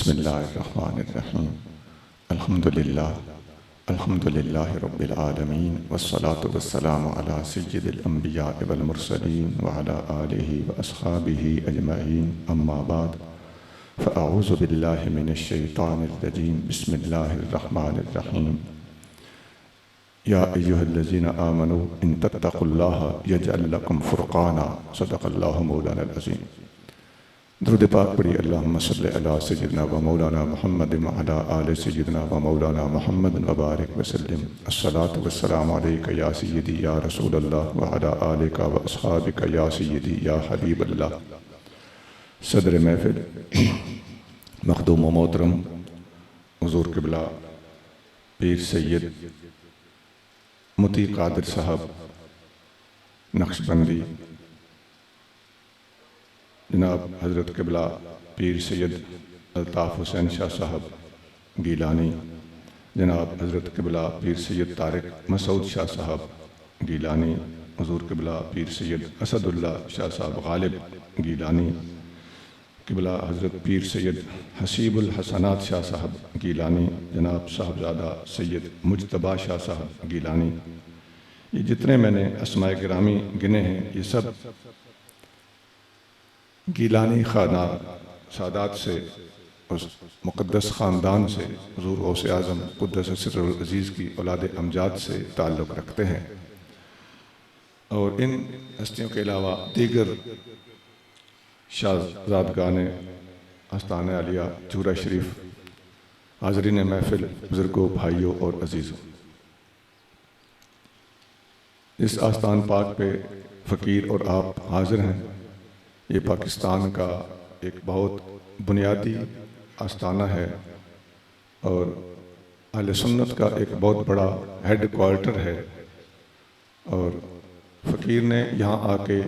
बिस्मिल्लाहिर्रहमानिर्रहीम अल्हम्दुलिल्लाहि रब्बिल आलमीन वस्सलातु वस्सलामु अला सय्यिदिल अंबिया वल मुरसलीन व अला आलिहि व अस्हाबिहि अजमईन अम्मा बाद फ़अऊज़ु बिल्लाहि मिनश शैतानिर रजीम बिस्मिल्लाहिर्रहमानिर्रहीम या अय्युहल्लज़ीना आमनू इन तत्तक़ुल्लाहा यजअल लकुम फ़ुरक़ाना सदक़ल्लाहु मौलाना अज़ीम। दुरूद पाक पढ़ी। अल्लाहुम्मा सल्लि अला सय्यिदिना व मौलाना मुहम्मद व अला आलि सय्यिदिना व मौलाना मुहम्मद व बारिक व सल्लिम। अस्सलातु वस्सलामु अलैका या सय्यिदी या रसूलल्लाह व अला आलिका व अस्हाबिका या सय्यिदी या हबीबल्लाह। सदर महफिल मखदूम व मोहतरम हुज़ूर क़िबला पीर सैयद मुती कादिर साहब नक्शबंदी, जनाब हज़रत क़िबला पीर सैयद अल्ताफ़ हुसैन शाह साहब गीलानी, जनाब हज़रत क़िबला पीर सैयद तारिक मसूद शाह साहब गीलानी, हुज़ूर क़िबला पीर सैयद असदुल्ला शाह साहब गालिब गीलानी, क़िबला हज़रत पीर सैयद हसीबुल हसनात शाह साहब गीलानी, जनाब साहबज़ादा सैयद मुजतबा शाह साहब गीलानी। ये जितने मैंने अस्माए गिरामी गिने हैं, ये सब गीलानी खाना सादात से, उस मुक़द्दस ख़ानदान से, हुज़ूर गौसे आज़म क़ुद्दस सिर्रुल अज़ीज़ की औलाद अमजाद से ताल्लुक़ रखते हैं। और इन हस्तियों के अलावा दीगर शाहज़ादगान आस्ताने आलिया चूरा शरीफ, हाज़रीन महफ़िल, बुज़ुर्गों, भाइयों और अज़ीज़ों, इस आस्तान पाक पे फ़कीर और आप हाज़िर हैं। ये पाकिस्तान का एक बहुत बुनियादी आस्ताना है और अहले सुन्नत का एक बहुत बड़ा हेड क्वार्टर है। और फ़कीर ने यहाँ आके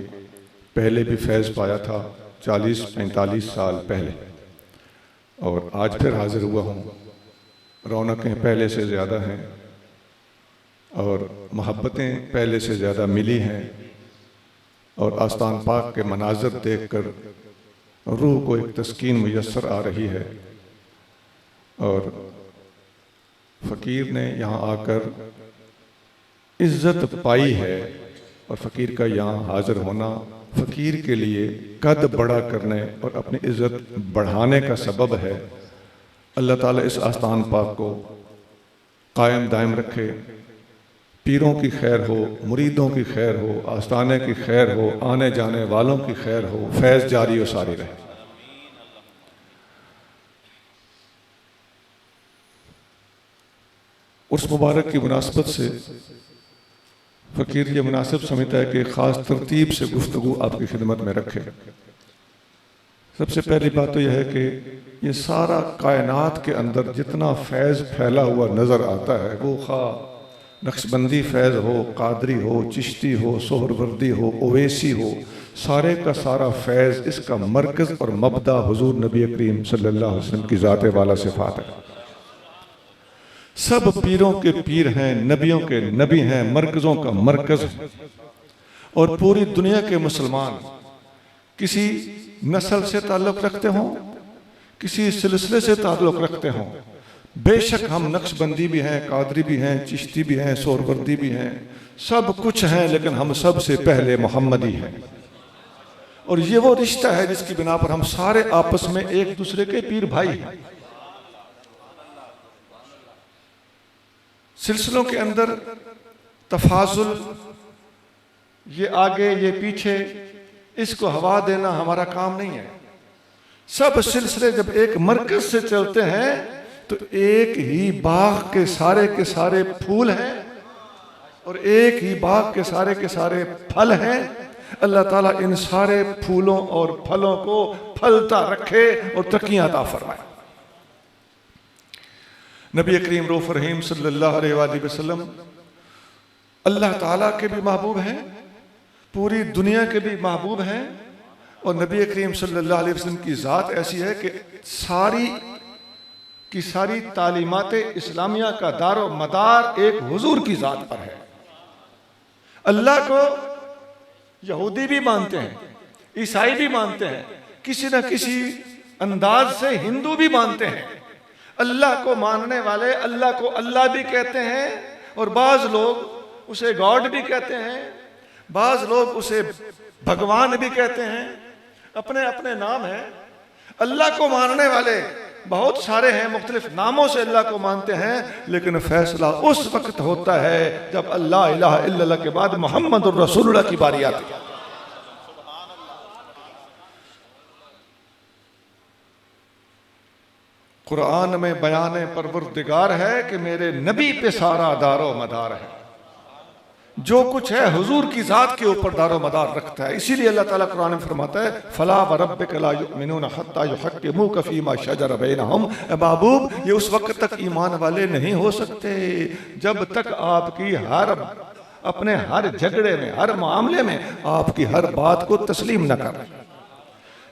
पहले भी फैज़ पाया था 40-45 साल पहले, और आज फिर हाज़िर हुआ हूँ। रौनकें पहले से ज़्यादा हैं और मोहब्बतें पहले से ज़्यादा मिली हैं, और आस्तान पाक के मनाज़र देखकर रूह को एक तस्कीन मुयस्सर आ रही है। और फ़कीर ने यहाँ आकर इज़्ज़त पाई है, और फ़कीर का यहाँ हाज़िर होना फ़कीर के लिए कद बड़ा करने और अपनी इज़्ज़त बढ़ाने का सबब है। अल्लाह ताला इस आस्तान पाक को कायम दायम रखे, पीरों की खैर हो, मुरीदों की खैर हो, आस्ताने की खैर हो, आने जाने वालों की खैर हो, फैज़ जारी और सारी रहे। उस मुबारक की मुनासबत से फ़कीर ये मुनासिब समझता है कि ख़ास तरतीब से गुफ्तगू आपकी खिदमत में रखे। सबसे पहली बात तो यह है कि ये सारा कायनात के अंदर जितना फैज़ फैला हुआ नज़र आता है, वो खा नक्शबंदी फैज़ हो, कादरी हो, चिश्ती हो, सोहरवर्दी हो, ओवैसी हो, सारे का सारा फैज़ इसका मरकज़ और मबदा हुज़ूर नबी करीम सल्लल्लाहु अलैहि वसल्लम की ज़ात वाला सिफ़ात है। सब पीरों के पीर हैं, नबियों के नबी हैं, मरकज़ों का मरकज़ है। और पूरी दुनिया के मुसलमान किसी नस्ल से ताल्लुक़ रखते हों, किसी सिलसिले से ताल्लुक़ रखते हों, बेशक हम नक्शबंदी भी हैं, कादरी भी हैं, चिश्ती भी हैं, सोहरवर्दी भी हैं, सब कुछ हैं, लेकिन हम सब से पहले मोहम्मदी हैं। और ये वो रिश्ता है जिसकी बिना पर हम सारे आपस में एक दूसरे के पीर भाई हैं। सिलसिलों के अंदर तफाजुल, ये आगे ये पीछे, इसको हवा देना हमारा काम नहीं है। सब सिलसिले जब एक मरकज से चलते हैं तो एक ही बाग के सारे फूल हैं और एक ही बाग के सारे फल हैं। अल्लाह ताला इन सारे फूलों और फलों को फलता रखे और तरक्कियां अता फरमाए। नबी करीम रऊफ़ रहीम सल्लल्लाहु अलैहि वसल्लम अल्लाह ताला के भी महबूब हैं, पूरी दुनिया के भी महबूब हैं। और नबी करीम सल्लल्लाहु अलैहि वसल्लम की ज़ात ऐसी है कि सारी की सारी तालीमात इस्लामिया का दारो मदार एक हुजूर की ज़ात पर है। अल्लाह को यहूदी भी मानते हैं, ईसाई भी मानते हैं, किसी न किसी अंदाज से हिंदू भी मानते हैं। अल्लाह को मानने वाले अल्लाह को अल्लाह भी कहते हैं, और बाज लोग उसे गॉड भी कहते हैं, बाज लोग उसे भगवान भी कहते हैं, अपने अपने नाम हैं। अल्लाह को मानने वाले बहुत सारे हैं, मुख्तलिफ नामों से अल्लाह को मानते हैं, लेकिन फैसला उस वक्त होता है जब अल्लाह इलाहा इल्लल्लाह के बाद मोहम्मद रसूलुल्लाह की बारी आती है। कुरान में बयान परवरदिगार है कि मेरे नबी पे सारा दारो मदार है, जो कुछ है हुजूर की जात के ऊपर दारो मदार रखता है। इसीलिए अल्लाह ताला कुरान में फरमाता है फला व रब्बिका ला युमिनूना हत्ता युहक्किमूका फीमा शजर बैनहुम। महबूब, ये उस वक्त तक ईमान वाले नहीं हो सकते जब तक आपकी अपने हर झगड़े में, हर मामले में आपकी हर बात को तस्लीम न करें,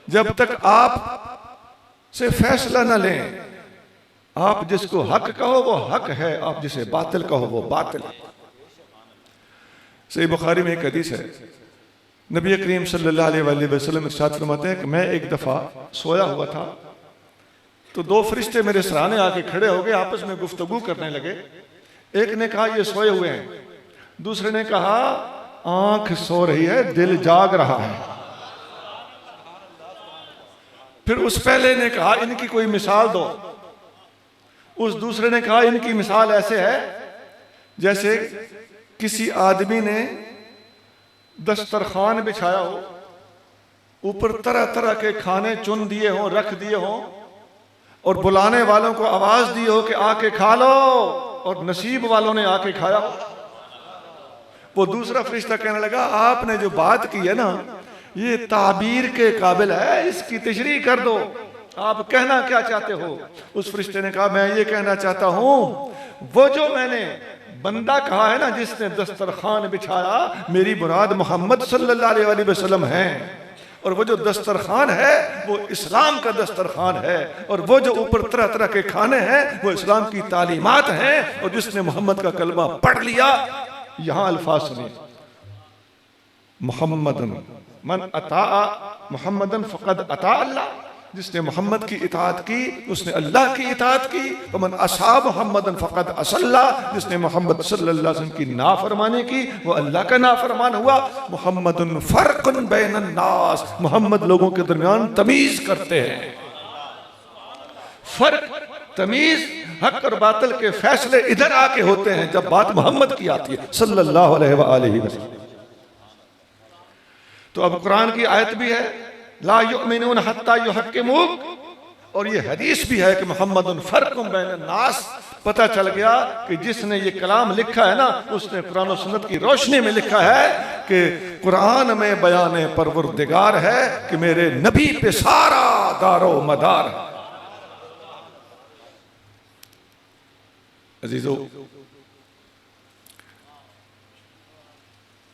जब तक आप से फैसला न लें। आप जिसको हक कहो वो हक है, आप जिसे बातिल कहो वो बातिल है। सही बुखारी में एक हदीस है, नबी करीम सल्लल्लाहु अलैहि वसल्लम इरशाद फरमाते हैं कि मैं एक दफा सोया हुआ था तो दो फरिश्ते मेरे सराहने आके खड़े हो गए, आपस में गुफ्तगू करने लगे। एक ने कहा ये सोए हुए हैं, दूसरे ने कहा आंख सो रही है, दिल जाग रहा है। फिर उस पहले ने कहा इनकी कोई मिसाल दो, उस दूसरे ने कहा इनकी मिसाल ऐसे है जैसे किसी आदमी ने दस्तरखान बिछाया हो, ऊपर तरह तरह के खाने चुन दिए हों, रख दिए हों, और बुलाने वालों को आवाज दी हो कि आके खा लो, और नसीब वालों ने आके खाया हो। वो दूसरा फरिश्ता कहने लगा आपने जो बात की है ना ये ताबीर के काबिल है, इसकी तशरीह कर दो, आप कहना क्या चाहते हो। उस फरिश्ते ने कहा मैं ये कहना चाहता हूं वो जो मैंने बंदा कहा है ना जिसने दस्तरखान बिछाया, मेरी मुराद मोहम्मद सल्लल्लाहु अलैहि वसल्लम है, और वो जो दस्तरखान है वो इस्लाम का दस्तरखान है, और वो जो ऊपर तरह तरह के खाने हैं वो इस्लाम की तालीमात हैं। और जिसने मोहम्मद का कलमा पढ़ लिया, यहां अल्फाज सुनिए, मोहम्मदन मन अता मोहम्मदन फ़क़द अता अल्लाह, जिसने मोहम्मद की इताअत की उसने अल्लाह की इताअत की। और मन असा मोहम्मदन फ़क़द असल्ला, जिसने मोहम्मद सल्लल्लाहु अलैहि वसल्लम की नाफरमानी की वो अल्लाह का नाफरमान हुआ। मोहम्मदुन फ़र्क़ुन बैनन नास, मोहम्मद लोगों के दरमियान तमीज करते हैं। फर्क, तमीज, हक और बातिल के फैसले इधर आके होते हैं जब बात मोहम्मद की आती है सल्लल्लाहु अलैहि वसल्लम। तो अब कुरान की आयत भी है ला युमिनून हत्ता युहक्किमूक, और ये हदीस भी है कि मोहम्मदुन फ़र्क़ुन बैनन नास। पता चल गया कि जिसने ये कलाम लिखा है ना उसने कुरान और सुन्नत की रोशनी में लिखा है कि कुरान में बयान परवरदिगार है कि मेरे नबी पे सारा दारो मदार है। अजीजों,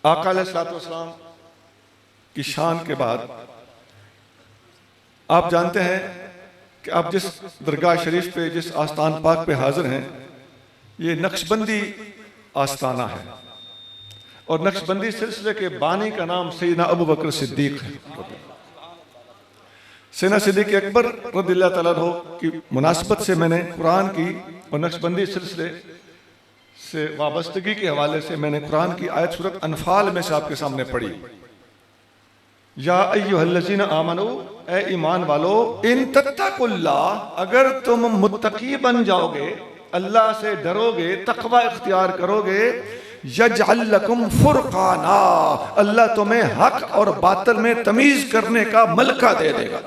आका अलैहिस्सलातु वस्सलाम की शान के बाद आप जानते हैं कि आप जिस दरगाह शरीफ पे, जिस आस्थान पाक पे हाजिर हैं, ये नक्शबंदी आस्थाना है, और नक्शबंदी सिलसिले के बानी का नाम सैयदना अबू बकर सिद्दीक है। सैयदना सिद्दीक अकबर रज़ियल्लाहु तआला अन्हु की मुनासबत से मैंने कुरान की और नक्शबंदी सिलसिले से वाबस्तगी के हवाले से मैंने कुरान की आयत सूरत अनफाल में से आपके सामने पढ़ी। या अय्युहल्लज़ीना आमनू, ए ईमान वालो, इन तत्तकुल्लाह, अगर तुम मुत्तकी बन जाओगे, अल्लाह से डरोगे, तकवा इख्तियार करोगे, यजअल लकुम फुरकाना, अल्लाह तुम्हें हक और बातिल में तमीज करने का मलका दे देगा।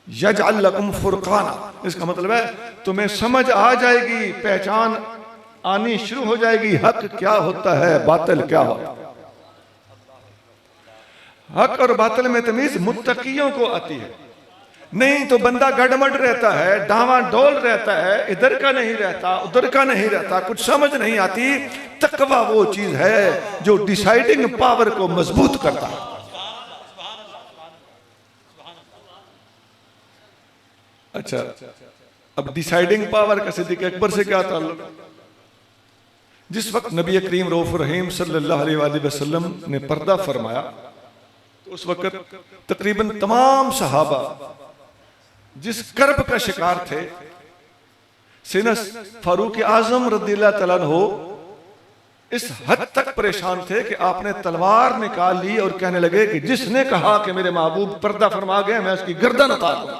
यजअल लकुम फुरकाना, इसका मतलब है तुम्हें समझ आ जाएगी, पहचान आनी शुरू हो जाएगी, हक क्या होता है, बातिल क्या होता है। हक और बातिल में तमीज मुत्तकियों को आती है, नहीं तो बंदा गड़मड़ रहता है, डावाडोल रहता है, इधर का नहीं रहता, उधर का नहीं रहता, कुछ समझ नहीं आती। तकवा वो चीज है जो डिसाइडिंग पावर को मजबूत करता है। अच्छा, अब डिसाइडिंग पावर का सिद्दीक़ अकबर से क्या ताल्लुक? जिस वक्त नबी करीम रऊफ़ुर रहीम सल्लल्लाहु अलैहि वसल्लम ने पर्दा फरमाया तो उस वक्त तकरीबन तमाम सहाबा जिस कर्ब का शिकार थे, सीना फारूक आजम रज़ियल्लाहु तआला अन्हु इस हद तक परेशान थे कि आपने तलवार निकाल ली और कहने लगे कि जिसने कहा कि मेरे महबूब पर्दा फरमा गए, मैं उसकी गर्दन उतार दूंगा।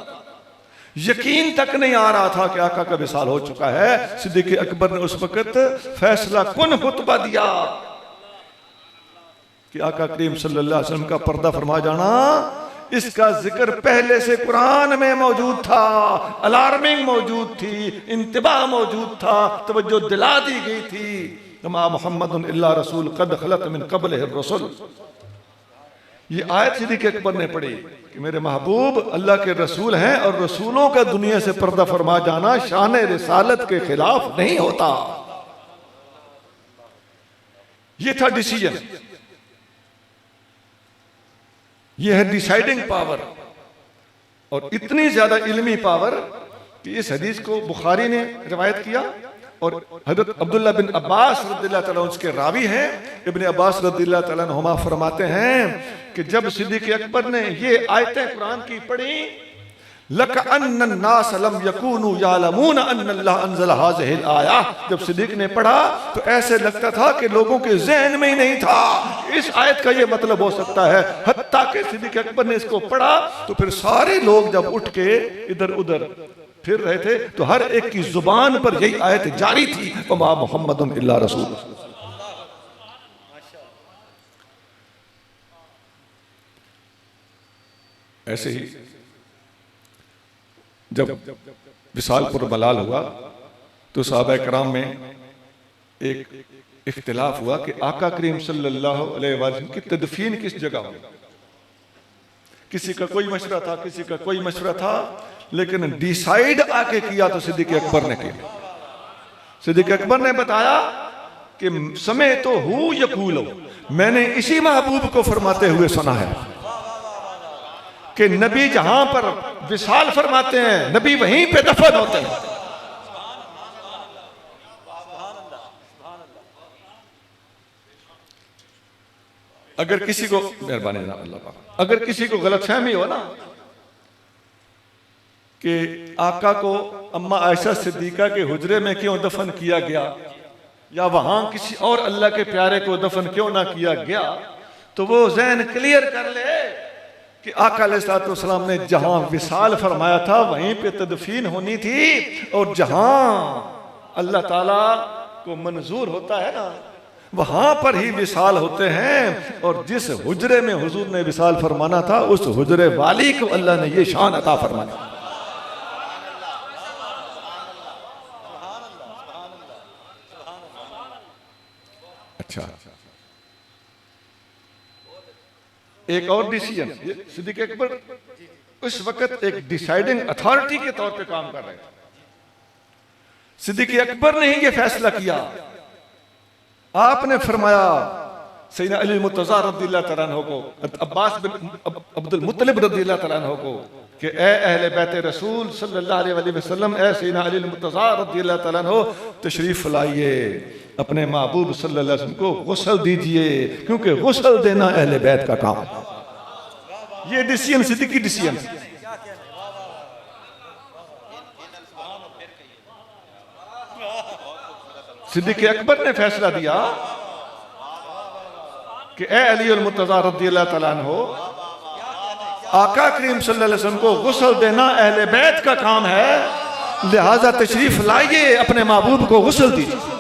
यकीन तक नहीं आ रहा था कि आका का विसाल हो चुका है। सिद्दीक़ अकबर ने उस वक्त फैसला कुन खुतबा दिया कि आका करीम सल्लल्लाहु अलैहि वसल्लम का पर्दा फरमा जाना, इसका जिक्र पहले से कुरान में मौजूद था, अलार्मिंग मौजूद थी, इंतबाह मौजूद था, तवज्जो दिला दी गई थी। मा मुहम्मदुन इल्ला रसूल कद खलत मिन क़ब्लिहि रसूल। ये आयत सिद्दीक़ अकबर ने पढ़ी कि मेरे महबूब अल्लाह के रसूल हैं और रसूलों का दुनिया से पर्दा फरमा जाना शान रिसालत के खिलाफ नहीं होता। ये था डिसीजन, ये है डिसाइडिंग पावर, और इतनी ज्यादा इल्मी पावर कि इस हदीस को बुखारी ने रिवायत किया और हजरत अब्दुल्ला बिन अब्बास रज़ियल्लाहु तआला उसके रावी हैं। इब्ने अब्बास रज़ियल्लाहु तआला अन्हुमा फरमाते हैं कि जब सिद्दीक़ अकबर ने ये आयतें कुरान की पढ़ी, लक अन्नन नास लम यकूनु यालमून अन्नल्लाह अंज़ला हाज़िहिल आया, जब सिद्दीक़ ने पढ़ा तो ऐसे लगता था कि लोगों के ज़हन में ही नहीं था इस आयत का ये मतलब हो सकता है। हत्ता कि सिद्दीक़ अकबर ने इसको पढ़ा तो फिर सारे लोग जब उठ के इधर उधर फिर रहे थे तो हर एक की जुबान पर यही आयत जारी थी, वमा मुहम्मदुन इल्ला रसूल। ऐसे ही जब विसालपुर मलाल हुआ तो सहाबा कराम में एक इख्तिलाफ हुआ कि आका करीम सल्लल्लाहु अलैहि वसल्लम की तदफीन किस जगह हो। किसी का कोई मशवरा था, किसी का कोई मशवरा था, लेकिन डिसाइड आके किया तो सिद्दीक़ अकबर ने किया। सिद्दीक़ अकबर ने बताया कि समय तो हु यकूलो, मैंने इसी महबूब को फरमाते हुए सुना है कि नबी जहां पर विसाल फरमाते हैं नबी वहीं पे दफन होते हैं। अगर किसी को मेहरबानी अल्लाह, अगर किसी को गलतफहमी हो ना कि आका को अम्मा आयशा सिद्दीका के हुजरे में क्यों दफन किया गया या वहां किसी और अल्लाह के प्यारे को दफन क्यों ना किया गया, तो वो ज़हन क्लियर कर ले कि आका अलैहिस्सलाम ने जहां विसाल फरमाया था वहीं पे तदफीन होनी थी, और जहां अल्लाह ताला को मंजूर होता है ना वहां पर ही विसाल होते हैं। और जिस हुजरे में हुजूर ने विसाल फरमाना था उस हुजरे वाली को अल्लाह ने ये शान अता फरमाया। अच्छा, एक और डिसीजन, सिद्दीक़ अकबर उस वक्त एक डिसाइडिंग अथॉरिटी के तौर पे काम कर रहे थे। सिद्दीक़ अकबर ने ही ये फैसला किया। आपने फरमाया सैयदना अली मुर्तज़ा रज़ियल्लाहु तआला अन्हु को, अब्बास बिन अब्दुल मुत्तलिब रज़ियल्लाहु तआला अन्हु को कि ए अहले बैत रसूल सल्लल्लाहु अलैहि वसल्लम, ए सैयदना अली मुर्तज़ा रज़ियल्लाहु तआला अन्हु तशरीफ लाइए, अपने महबूब सल्लल्लाहु अलैहि वसल्लम को गुस्ल दीजिए, क्योंकि गुस्ल देना अहले बैत का काम है। ये डिसीजन सिद्दीक़ी डिसीजन। सिद्दीक़ अकबर ने फैसला दिया कि ए अली मुर्तज़ा रज़ियल्लाहु तआला अन्हु, आका करीम सल्लल्लाहु अलैहि वसल्लम को गुस्ल देना अहले बैत का काम है, लिहाजा तशरीफ लाइए, अपने महबूब को गुस्ल दीजिए।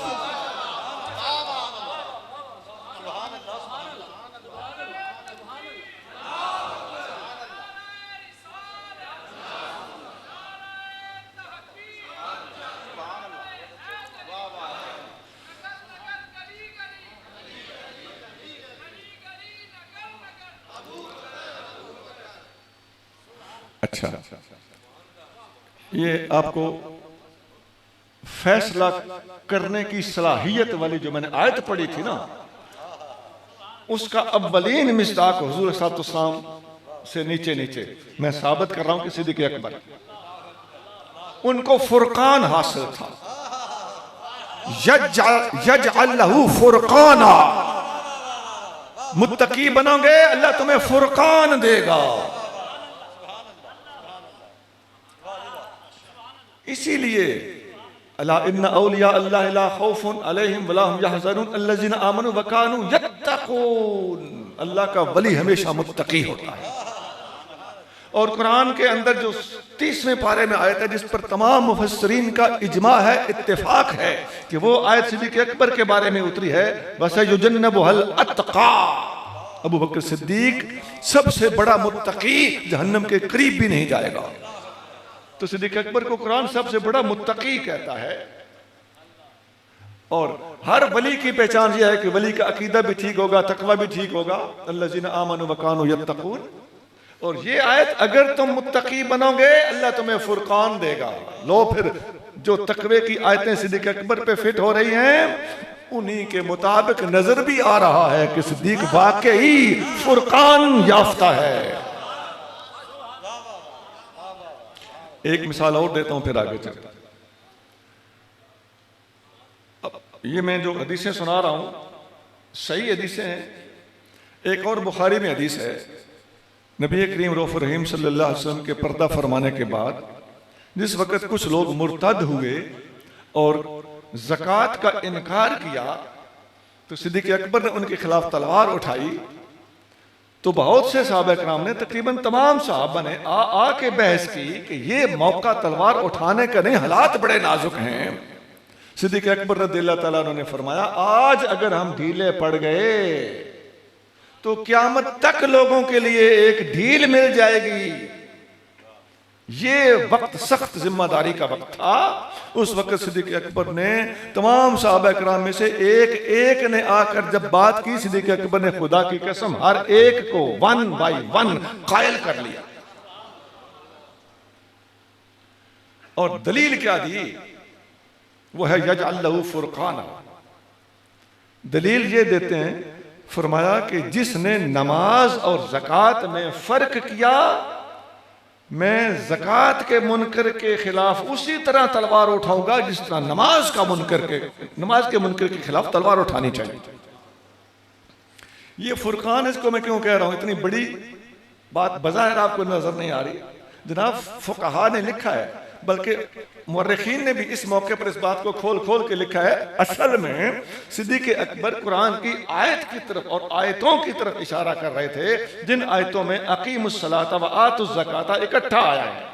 अच्छा, ये आपको फैसला करने की सलाहियत वाली जो मैंने आयत पढ़ी थी ना, उसका अव्वलीन मिस्दाक हुजूर सल्लल्लाहु अलैहि वसल्लम से नीचे नीचे मैं साबित कर रहा हूं कि सिद्दीक़ अकबर उनको फुरकान हासिल था। यजअल लहू फुरकाना, मुत्तकी बनोगे अल्लाह तुम्हें फुरकान देगा। इसीलिए अला इन्ना औलिया अल्लाह ला खौफुन अलैहिम वला हुम यहज़नून अल्लज़ीना आमनू व कानू यत्तकून। अल्लाह का वली हमेशा मुत्तकी होता है। और कुरान के अंदर जो 30वें पारे में आयत है जिस पर तमाम मुफस्सिरीन का इजमा है, इत्तेफाक है कि वो आयत सिद्दीक़ अकबर के बारे में उतरी है। वसयुजन्नबुहुल अत्क़ा, अबू बकर सिद्दीक सबसे बड़ा मुत्तकी जहन्नम के करीब भी नहीं जाएगा। तो सिद्दीक़ अकबर को कुरान सबसे बड़ा मुत्तकी कहता है। और हर वली की पहचान यह है कि वली का अकीदा भी ठीक होगा, तकवा भी ठीक होगा। अल्लज़ीना आमनू व कानू यत्तकून। और ये आयत अगर तुम मुत्तकी बनोगे अल्लाह तुम्हें फुरकान देगा। लो फिर जो तकवे की आयतें सिद्दीक़ अकबर पे फिट हो रही हैं उन्हीं के मुताबिक नजर भी आ रहा है कि सिद्दीक वाकई फुरकान याफ्ता है। एक मिसाल और देता हूं फिर आगे चलता। अब ये मैं जो हदीसें सुना रहा हूं सही हदीसें हैं। एक और बुखारी में हदीस है, नबी करीम रऊफ़ रहीम सल्लल्लाहु अलैहि वसल्लम के पर्दा फरमाने के बाद जिस वक़्त कुछ लोग मुर्तद हुए और ज़कात का इनकार किया तो सिद्दीक़ अकबर ने उनके खिलाफ तलवार उठाई। तो बहुत से सहाबा किराम ने, तकरीबन तमाम सहाबा ने आके बहस की कि ये मौका तलवार उठाने का नहीं, हालात बड़े नाजुक हैं। सिद्दीक़ अकबर रज़ियल्लाहु ताला अन्हु ने फरमाया, आज अगर हम ढीले पड़ गए तो क़यामत तक लोगों के लिए एक ढील मिल जाएगी। ये वक्त सख्त जिम्मेदारी का वक्त था। उस वक्त सिद्दीक़ अकबर ने तमाम सहाबा किराम में से एक एक ने आकर जब बात की, सिद्दीक़ अकबर ने खुदा की कसम हर एक को 1 बाय 1 कायल कर लिया। और दलील क्या दी? वो है यजअल लहू फुरकाना। दलील ये देते हैं, फरमाया कि जिसने नमाज और ज़कात में फर्क किया, मैं ज़कात के मुनकर के खिलाफ उसी तरह तलवार उठाऊंगा जिस तरह नमाज के मुनकर के खिलाफ तलवार उठानी चाहिए। ये फुरकान, इसको मैं क्यों कह रहा हूं? इतनी बड़ी बात बज़ाहिर आपको नजर नहीं आ रही। जनाब फुक़हा ने लिखा है, बल्कि मुअर्रिखीन ने भी इस मौके पर इस बात को खोल खोल के लिखा है। असल में सिद्दीक़ अकबर कुरान की आयत की तरफ और आयतों की तरफ इशारा कर रहे थे जिन आयतों में अक़ीमुस्सलाता व आतुज़ ज़काता इकट्ठा आया है।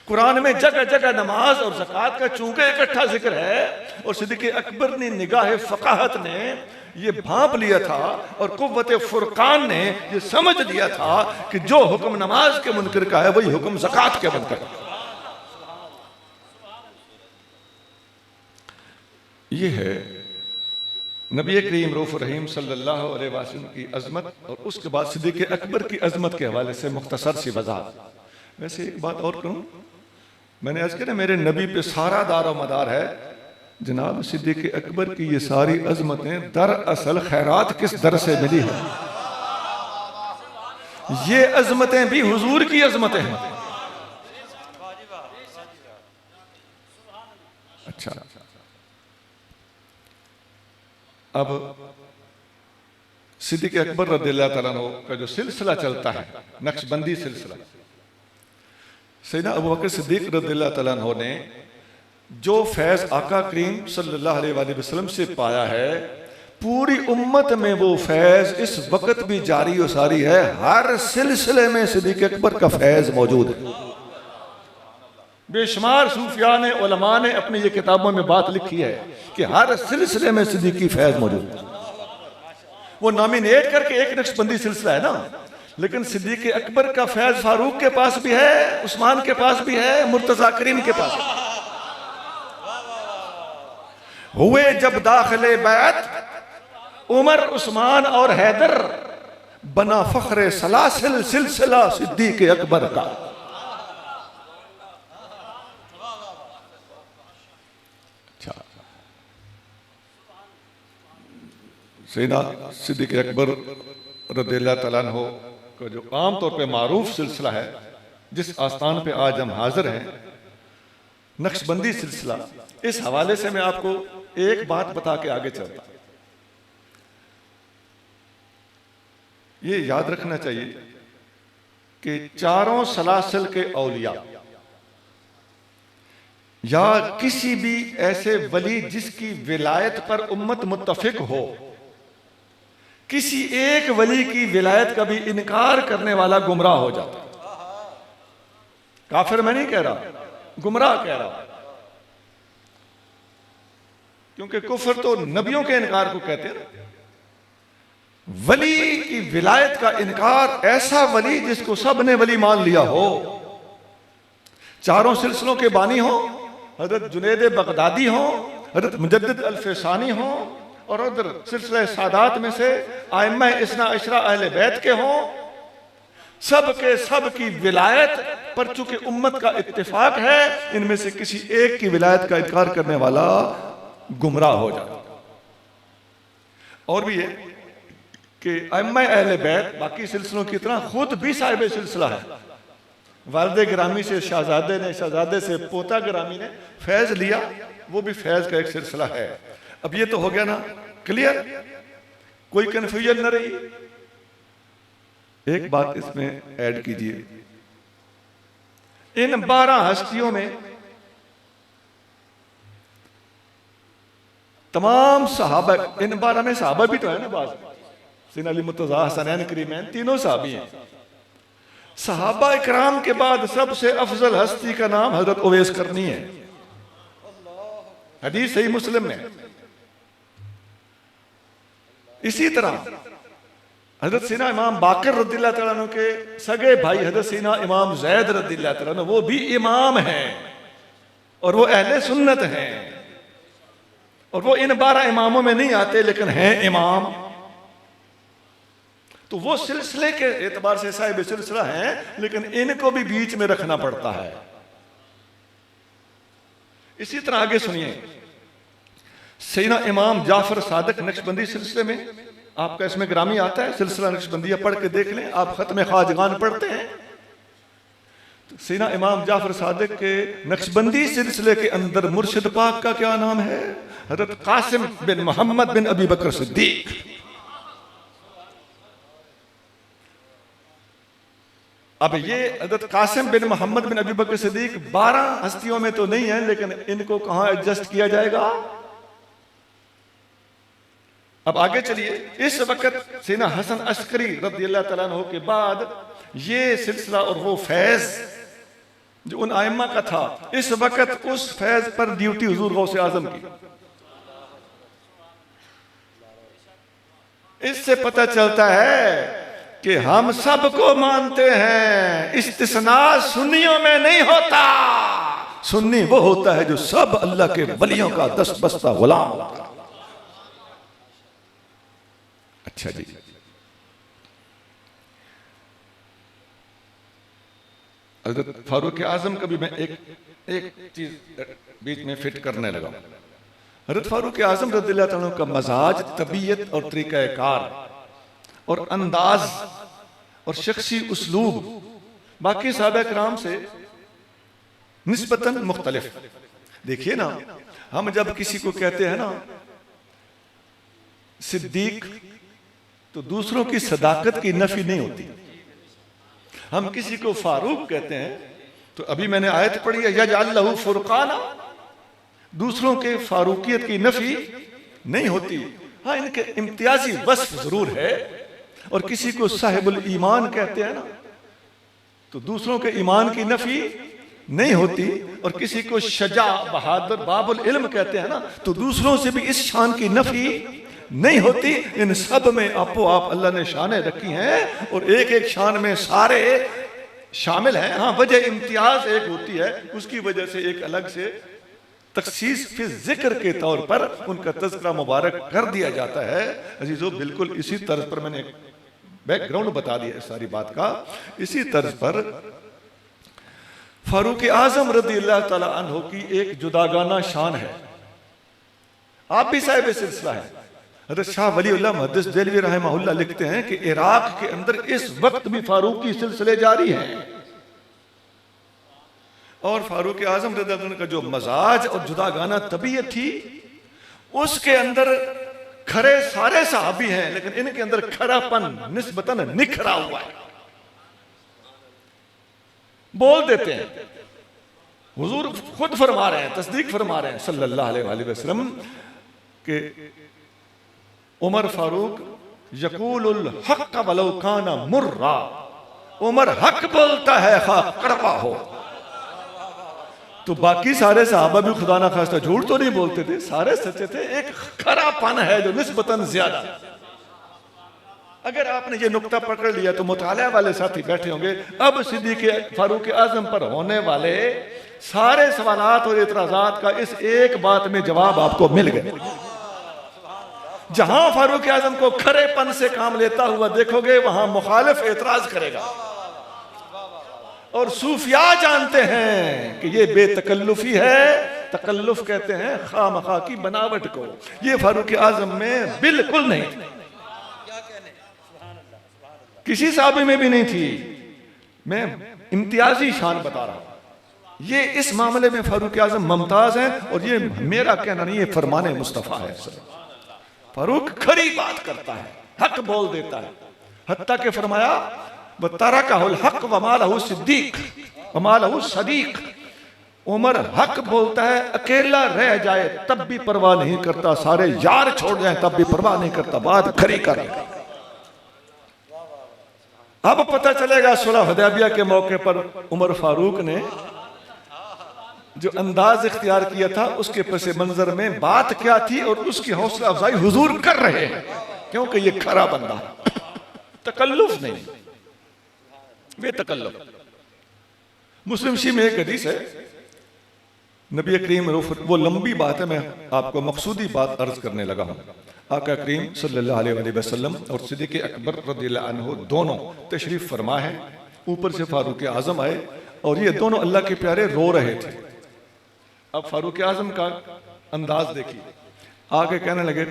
कुरान में जगह जगह नमाज और ज़कात का चूंकि इकट्ठा जिक्र है, और सिद्दीक़ अकबर ने निगाह फ़क़ाहत ने ये भांप लिया था और कुव्वत फुरकान ने ये समझ लिया था कि जो हुक्म नमाज के मुनकर का है वही हुक्म ज़कात के मुनकर का। ये है नबी करीम रऊफ़ रहीम सल्लल्लाहु अलैहि वसल्लम की अज़मत, और उसके बाद सिद्दीक़ अकबर की अज़मत के हवाले से मुख्तसर सी वज़ाहत। वैसे एक बात और कहूँ, मैंने आज कहा मेरे नबी पे सारा दारो मदार है। जनाब सिद्दीक़ अकबर की ये सारी अज़मतें दरअसल खैरात किस दर से मिली है? ये अज़मतें भी हुजूर की अज़मतें हैं। अच्छा, अब सिद्दीक़ अकबर रज़ियल्लाहु ताला अन्हु का जो सिलसिला चलता है, नक्शबंदी सिलसिला, सैयदना अबू बकर सिद्दीक़ रज़ियल्लाहु ताला अन्हु ने जो फैज़ आका करीम सल्लल्लाहु अलैहि वसल्लम से पाया है, पूरी उम्मत में वो फैज़ इस वक्त भी जारी और सारी है। हर सिलसिले में सिद्दीक़ अकबर का फैज़ मौजूद है। बेशुमार सूफिया ने, उलमा ने अपनी ये किताबों में बात लिखी है कि हर सिलसिले में सिद्दीकी फैज़ मौजूद है। वो नॉमिनेट करके एक नक्शबंदी सिलसिला है ना, लेकिन सिद्दीक़ अकबर का फैज़ फारूक के पास भी है, उस्मान के पास भी है, मुर्तज़ा करीम के पास है। हुए जब दाखिले बैत उमर, उस्मान और हैदर, बना फ़ख्र सलासिल सिलसिला सिद्दीक़ अकबर का। सैयदना सिद्दीक़ अकबर रज़ियल्लाहु ताला अन्हु का जो आम तौर पे मारूफ सिलसिला है, जिस आस्थान पे आज हम हाजिर हैं, नक्शबंदी सिलसिला, इस हवाले से मैं आपको एक बात बता के आगे चलता। ये याद रखना चाहिए कि चारों सलासिल के औलिया या किसी भी ऐसे वली जिसकी विलायत पर उम्मत मुत्तफिक हो, किसी एक वली की विलायत का भी इनकार करने वाला गुमराह हो जाता। काफिर मैं नहीं कह रहा, गुमराह कह रहा, क्योंकि कुफर तो नबियों के इनकार को कहते हैं। वली की विलायत का इनकार, ऐसा वली जिसको सब ने वली मान लिया हो, चारों सिलसिलों के बानी हो, हजरत जुनैद बगदादी हो, हजरत मुजद्दिद अल-फैसानी हो, और उधर सिलसिले सादात में से आइम्मा इस्ना अशरा अहले बैत के हो, सब के सब की विलायत पर चूंकि उम्मत का इत्तेफाक है, इनमें से किसी एक की विलायत का इनकार करने वाला गुमराह हो जाता। और भी है कि अइम्मा अहले बैत बाकी सिलसिलों की तरह खुद भी साहिब सिलसिला है। वालिद गिरामी से शहजादे ने, शहजादे से पोता गिरामी ने फैज लिया, वो भी फैज का एक सिलसिला है। अब ये तो हो गया ना क्लियर, कोई कंफ्यूजन न रही। एक बात इसमें ऐड कीजिए, इन 12 हस्तियों में तमाम सहाबा, इन 12 में सहाबा भी तो है ना, बाज सीना अली मुर्तजा हसनैन करीमैन तीनों सहाबी हैं। सहाबा इकराम के बाद सबसे अफजल हस्ती का नाम हजरत उवैस करनी है, हदीस सही मुस्लिम में। इसी तरह हजरत सीना इमाम बाकर रदिल्लाहु तआला अन्हु के सगे भाई हजरत सीना इमाम जैद रदिल्लाहु तआला अन्हु, वो भी इमाम हैं और वो अहले सुन्नत हैं, और वो इन 12 इमामों में नहीं आते लेकिन हैं इमाम। तो वो सिलसिले के एतबार से साहिब सिलसिला हैं, लेकिन इनको भी बीच में रखना पड़ता है। इसी तरह आगे सुनिए, सैयदना इमाम जाफर सादिक नक्शबंदी सिलसिले में, आपका इसमें ग्रामी आता है, सिलसिला नक्शबंदिया पढ़ के देख लें, आप खत्म खाजगान पढ़ते हैं। तो सैयदना इमाम जाफर सादिक के नक्शबंदी सिलसिले के अंदर मुर्शिद पाक का क्या नाम है? हजरत कासिम बिन मोहम्मद बिन अबी बकर सिद्दीक। अब ये हजरत कासिम बिन मोहम्मद बिन अबी बकर सिद्दीक 12 हस्तियों में तो नहीं है, लेकिन इनको कहां एडजस्ट किया जाएगा? अब आगे चलिए, इस वक्त सीना हसन अस्करी रदियल्लाहु तआला अन्हु के बाद ये सिलसिला और वो फैज जो उन आइम्मा का था, इस वक्त उस फैज पर ड्यूटी हुजूर गौसे आजम की। इससे पता चलता है कि हम सबको मानते हैं, इस्तिस्ना सुन्नियों में नहीं होता। सुन्नी वो होता है जो सब अल्लाह के वलियों का दस्त बस्ता गुलाम होता है। अच्छा जी, हज़रत फारूक आजम का भी मैं एक चीज बीच में फिट करने लगा। हज़रत फारूक आजम रज़ियल्लाहु ताला अन्हु का मजाज, तबीयत और तरीक़ाकार और अंदाज और शख्सी उसलूब बाकी सहाबा किराम से निस्बतन मुख्तलिफ। देखिए ना, हम जब किसी को कहते हैं ना सिद्दीक, तो दूसरों की सदाकत की नफी नहीं होती। हम किसी को फारूक कहते हैं तो अभी मैंने आयत पढ़ी है, यजअल लहू फुरकाना, दूसरों के फारूकियत की नफी नहीं होती। हाँ, इनके इम्तियाजी वस्फ जरूर है। और किसी को साहिबुल ईमान कहते हैं ना, तो दूसरों के ईमान की नफी नहीं होती। और किसी को शजा, बहादुर, बाबुल इल्म कहते हैं ना, तो दूसरों से भी इस शान की नफी नहीं होती। इन सब में आपो आप अल्लाह ने शानें रखी हैं और एक एक शान में सारे शामिल हैं। हाँ, वजह इम्तियाज एक होती है, उसकी वजह से एक अलग से तखसीस फिर जिक्र के तौर पर उनका तज़किरा मुबारक कर दिया जाता है। अजीजों, बिल्कुल इसी तर्ज पर मैंने बैकग्राउंड बता दिया इस सारी बात का। इसी तर्ज पर फारूक आजम रज़ियल्लाहु ताला अन्हु की एक जुदागाना शान है। आप भी साहिब सिलसिला है। हज़रत शाह वलीउल्लाह मुहद्दिस देलवी रहमहुल्लाह लिखते हैं कि इराक के अंदर इस वक्त भी फारूकी सिलसिले जारी हैं। और फारूक आजम रज़ियल्लाहु अन्हु का जो मजाज और जुदागाना तबीयत थी, उसके अंदर खरे सारे सहाबी हैं, लेकिन इनके अंदर खरापन निस्बतन निखरा हुआ है। बोल देते हैं, हुजूर खुद फरमा रहे हैं, तस्दीक फरमा रहे हैं सल्लल्लाहु अलैहि वसल्लम के उमर फारूक यकूलुल हक़ वलौ काना मुर्रा, उमर हक बोलता है खा कड़वा हो। तो बाकी सारे सहाबा भी खुदा ना खास्ता झूठ तो नहीं बोलते थे, सारे सच्चे थे, एक खरापन है जो निस्बतन ज्यादा। अगर आपने ये नुक्ता पकड़ लिया तो मुताला वाले साथी बैठे होंगे, अब सिद्दीक़ फारूक आज़म पर होने वाले सारे सवालात और इतराज़ात का इस एक बात में जवाब आपको मिल गया। जहां फारूक आज़म को खरेपन से काम लेता हुआ देखोगे, वहां मुखालिफ एतराज करेगा। और सूफिया जानते हैं कि ये बेतकल्लुफी है, तकल्लुफ कहते हैं खामखा की बनावट को, ये फारूक आज़म में बिल्कुल नहीं थी, किसी साहबी में भी नहीं थी। मैं इम्तियाजी शान बता रहा हूं, ये इस मामले में फारूक आज़म मुमताज है। और ये मेरा कहना नहीं, ये फरमाने मुस्तफ़ा है। फारूक खरी बात करता है, हक बोल देता है। हत्ता के फरमाया बतारकाहुल हक वमालहु सिद्दीक वमालहु सदीक, उमर हक बोलता है, अकेला रह जाए तब भी परवाह नहीं करता, सारे यार छोड़ जाए तब भी परवाह नहीं करता, बात खरी कर। अब पता चलेगा सुलह हुदैबिया के मौके पर उमर फारूक ने जो अंदाज इख्तियार किया था, उसके पस मंजर में बात क्या थी और उसकी हौसला अफजाई हुजूर कर रहे हैं, क्योंकि ये खरा बंदा, तकल्लुफ नहीं, वे तकल्लुफ। मुस्लिम शी में एक हदीस है, नबी करीम, वो लंबी बात है, मैं आपको मकसूदी बात अर्ज करने लगा हूं। आका करीम सल्लल्लाहु अलैहि वसल्लम और सिद्दीक़ अकबर रज़ियल्लाहु अन्हु दोनों तशरीफ फरमा है। ऊपर से फारूक आज़म आए और ये दोनों अल्लाह के प्यारे रो रहे थे। अब फारूक आज़म का अंदाज देखिए, आके कहने लगे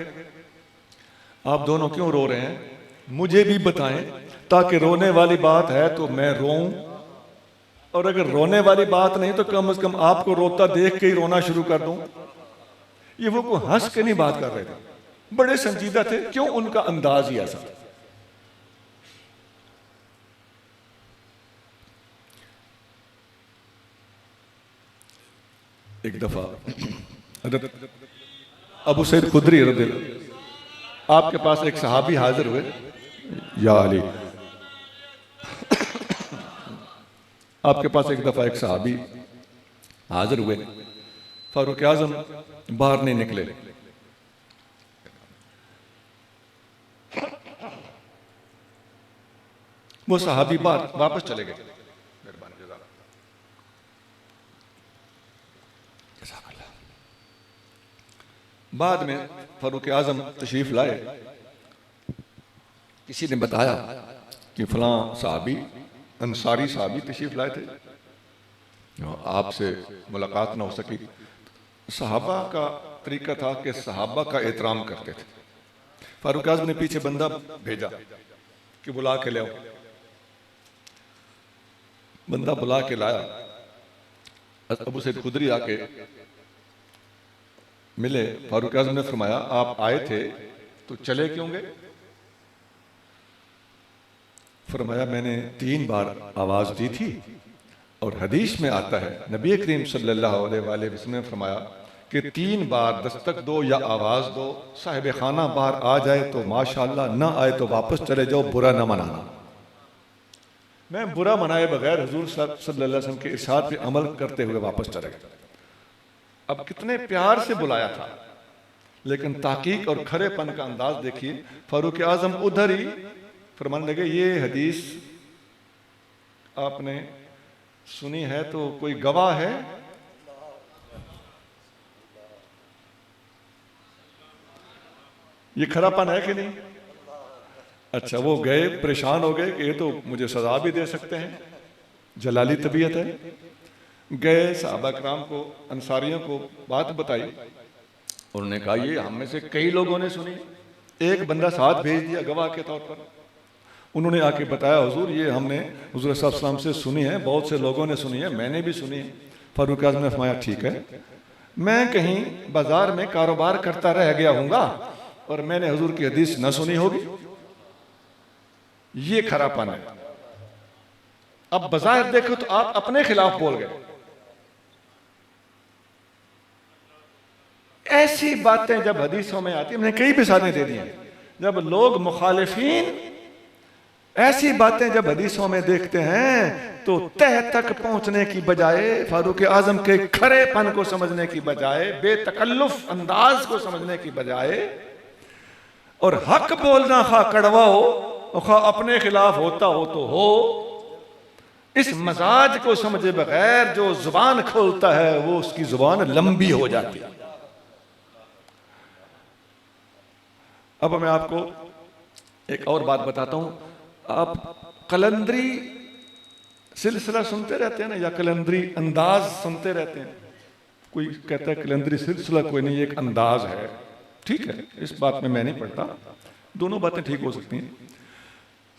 आप दोनों क्यों रो रहे हैं, मुझे भी बताएं, ताकि रोने वाली बात है तो मैं रोऊं, और अगर रोने वाली बात नहीं तो कम से कम आपको रोता देख के ही रोना शुरू कर दूं। ये वो को हंस के नहीं बात कर रहे थे, बड़े संजीदा थे। क्यों? उनका अंदाज ही ऐसा। एक दफा अबू सईद खुदरी रज़ियल्लाहु, आपके पास एक सहाबी हाजिर हुए, या अली, आपके पास एक दफा एक सहाबी हाजिर हुए, फारूक आज़म बाहर नहीं निकले। वो सहाबी बाहर वापस चले गए। बाद में फारूक आज़म तशरीफ लाए, किसी ने बताया कि फलां साहबी अंसारी साहबी तशरीफ लाए थे, आपसे मुलाकात ना हो सकी। सहाबा का तरीका था कि सहाबा का एहतराम करते थे। फारूक आज़म ने पीछे बंदा भेजा कि बुला के ले आओ। बंदा बुला के लाया, अबू सईद खुदरी आके मिले। फारूक आज़म ने फरमाया आप आए थे तो चले क्यों गए? फरमाया मैंने 3 बार आवाज दी थी, और हदीस में आता है नबी करीम सल्लल्लाहु अलैहि वसल्लम ने फरमाया कि 3 बार दस्तक दो या आवाज दो, साहिब खाना बाहर आ जाए तो माशाअल्लाह, ना आए तो वापस चले जाओ, बुरा ना मनाना। मैं बुरा मनाए बगैर हुजूर सल्लल्लाहु अलैहि वसल्लम के इरशाद पे अमल करते हुए वापस चले गए। अब कितने प्यार से बुलाया था, लेकिन ताकीक और खरेपन का अंदाज देखिए। फारूक आज़म उधर ही फरमाने लगे ये हदीस आपने सुनी है तो कोई गवाह है? ये खरापन है कि नहीं? अच्छा, वो गए, परेशान हो गए कि ये तो मुझे सजा भी दे सकते हैं, जलाली तबीयत है। गए सहाबा कराम को, अंसारियों को बात बताई, उन्होंने कहा ये हम में से कई लोगों ने सुनी। एक बंदा साथ भेज दिया गवाह के तौर पर। उन्होंने आके बताया हुजूर ये हमने हुजूर सल्लल्लाहु अलैहि वसल्लम से सुनी है, बहुत से लोगों ने सुनी है, मैंने भी सुनी है। फारूक आज़म ने फरमाया ठीक है, मैं कहीं बाजार में कारोबार करता रह गया हूँगा और मैंने हुजूर की हदीस न सुनी होगी, ये खरापन है। अब बज़ाहिर देखो तो आप अपने खिलाफ बोल गए। ऐसी बातें जब हदीसों में आती है, मैंने कई मिसालें दे दी हैं, जब लोग मुखालिफिन ऐसी बातें जब हदीसों में देखते हैं तो तह तक पहुंचने की बजाय, फारूक आजम के खरेपन को समझने की बजाय, बेतकल्लुफ अंदाज को समझने की बजाय, और हक बोलना खा कड़वा हो खा अपने खिलाफ होता हो तो हो, इस मजाज को समझे बगैर जो जुबान खोलता है वो उसकी जुबान लंबी हो जाती है। अब मैं आपको एक और बात बताता हूं। आप कलंदरी सिलसिला सुनते रहते हैं ना, या कलंदरी अंदाज सुनते रहते हैं। कोई कहता है कलंदरी सिलसिला कोई नहीं, एक अंदाज है। ठीक है, इस बात में मैं नहीं पढ़ता, दोनों बातें ठीक हो सकती हैं।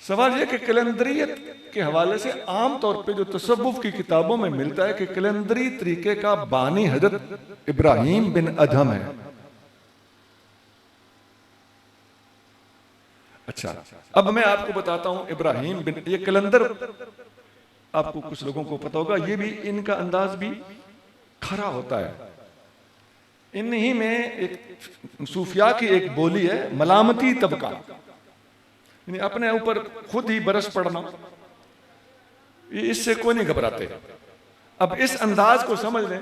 सवाल यह कि कलंदरियत के हवाले से आम तौर पे जो तसव्वुफ की किताबों में मिलता है कि कलंदरी तरीके का बानी हजरत इब्राहिम बिन अदहम है। अच्छा, अब मैं आपको बताता हूं इब्राहिम बिन, ये कलंदर आपको कुछ लोगों को पता होगा, ये भी इनका अंदाज भी खरा होता है। इन्हीं में एक सूफिया की एक बोली है, मलामती तबका, यानी अपने ऊपर खुद ही बरस पड़ना, ये इससे कोई नहीं घबराते। अब इस अंदाज को समझ लें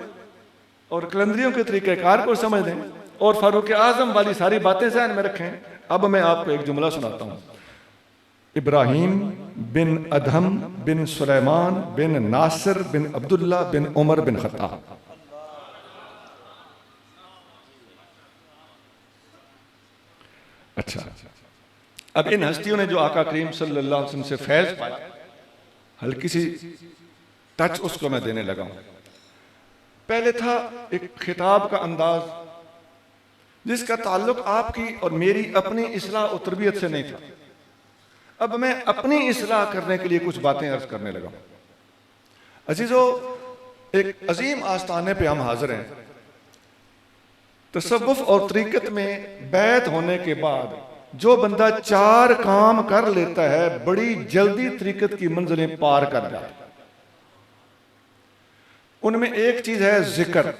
और कलंदरियों के तरीक़ेकार को समझ लें और फारूक आजम वाली सारी बातें ज़हन में रखें। अब मैं आपको एक जुमला सुनाता हूं। इब्राहिम बिन अदहम बिन सुलेमान बिन नासिर बिन अब्दुल्ला बिन उमर बिन खत्ताब। अच्छा, अब इन हस्तियों ने जो आका करीम सल्लल्लाहु अलैहि वसल्लम से फैज पाया, हल्की सी टच उसको मैं देने लगा हूं। पहले था एक खिताब का अंदाज जिसका ताल्लुक आपकी और मेरी अपनी इस्लाह और तरबियत से नहीं था। अब मैं अपनी इस्लाह करने के लिए कुछ बातें अर्ज करने लगा। अजीजों, एक अजीम आस्थाने पे हम हाजिर हैं। तसव्वुफ और तरीकत में बैत होने के बाद जो बंदा 4 काम कर लेता है, बड़ी जल्दी तरीकत की मंजिलें पार कर जाता है। उनमें एक चीज है जिक्र,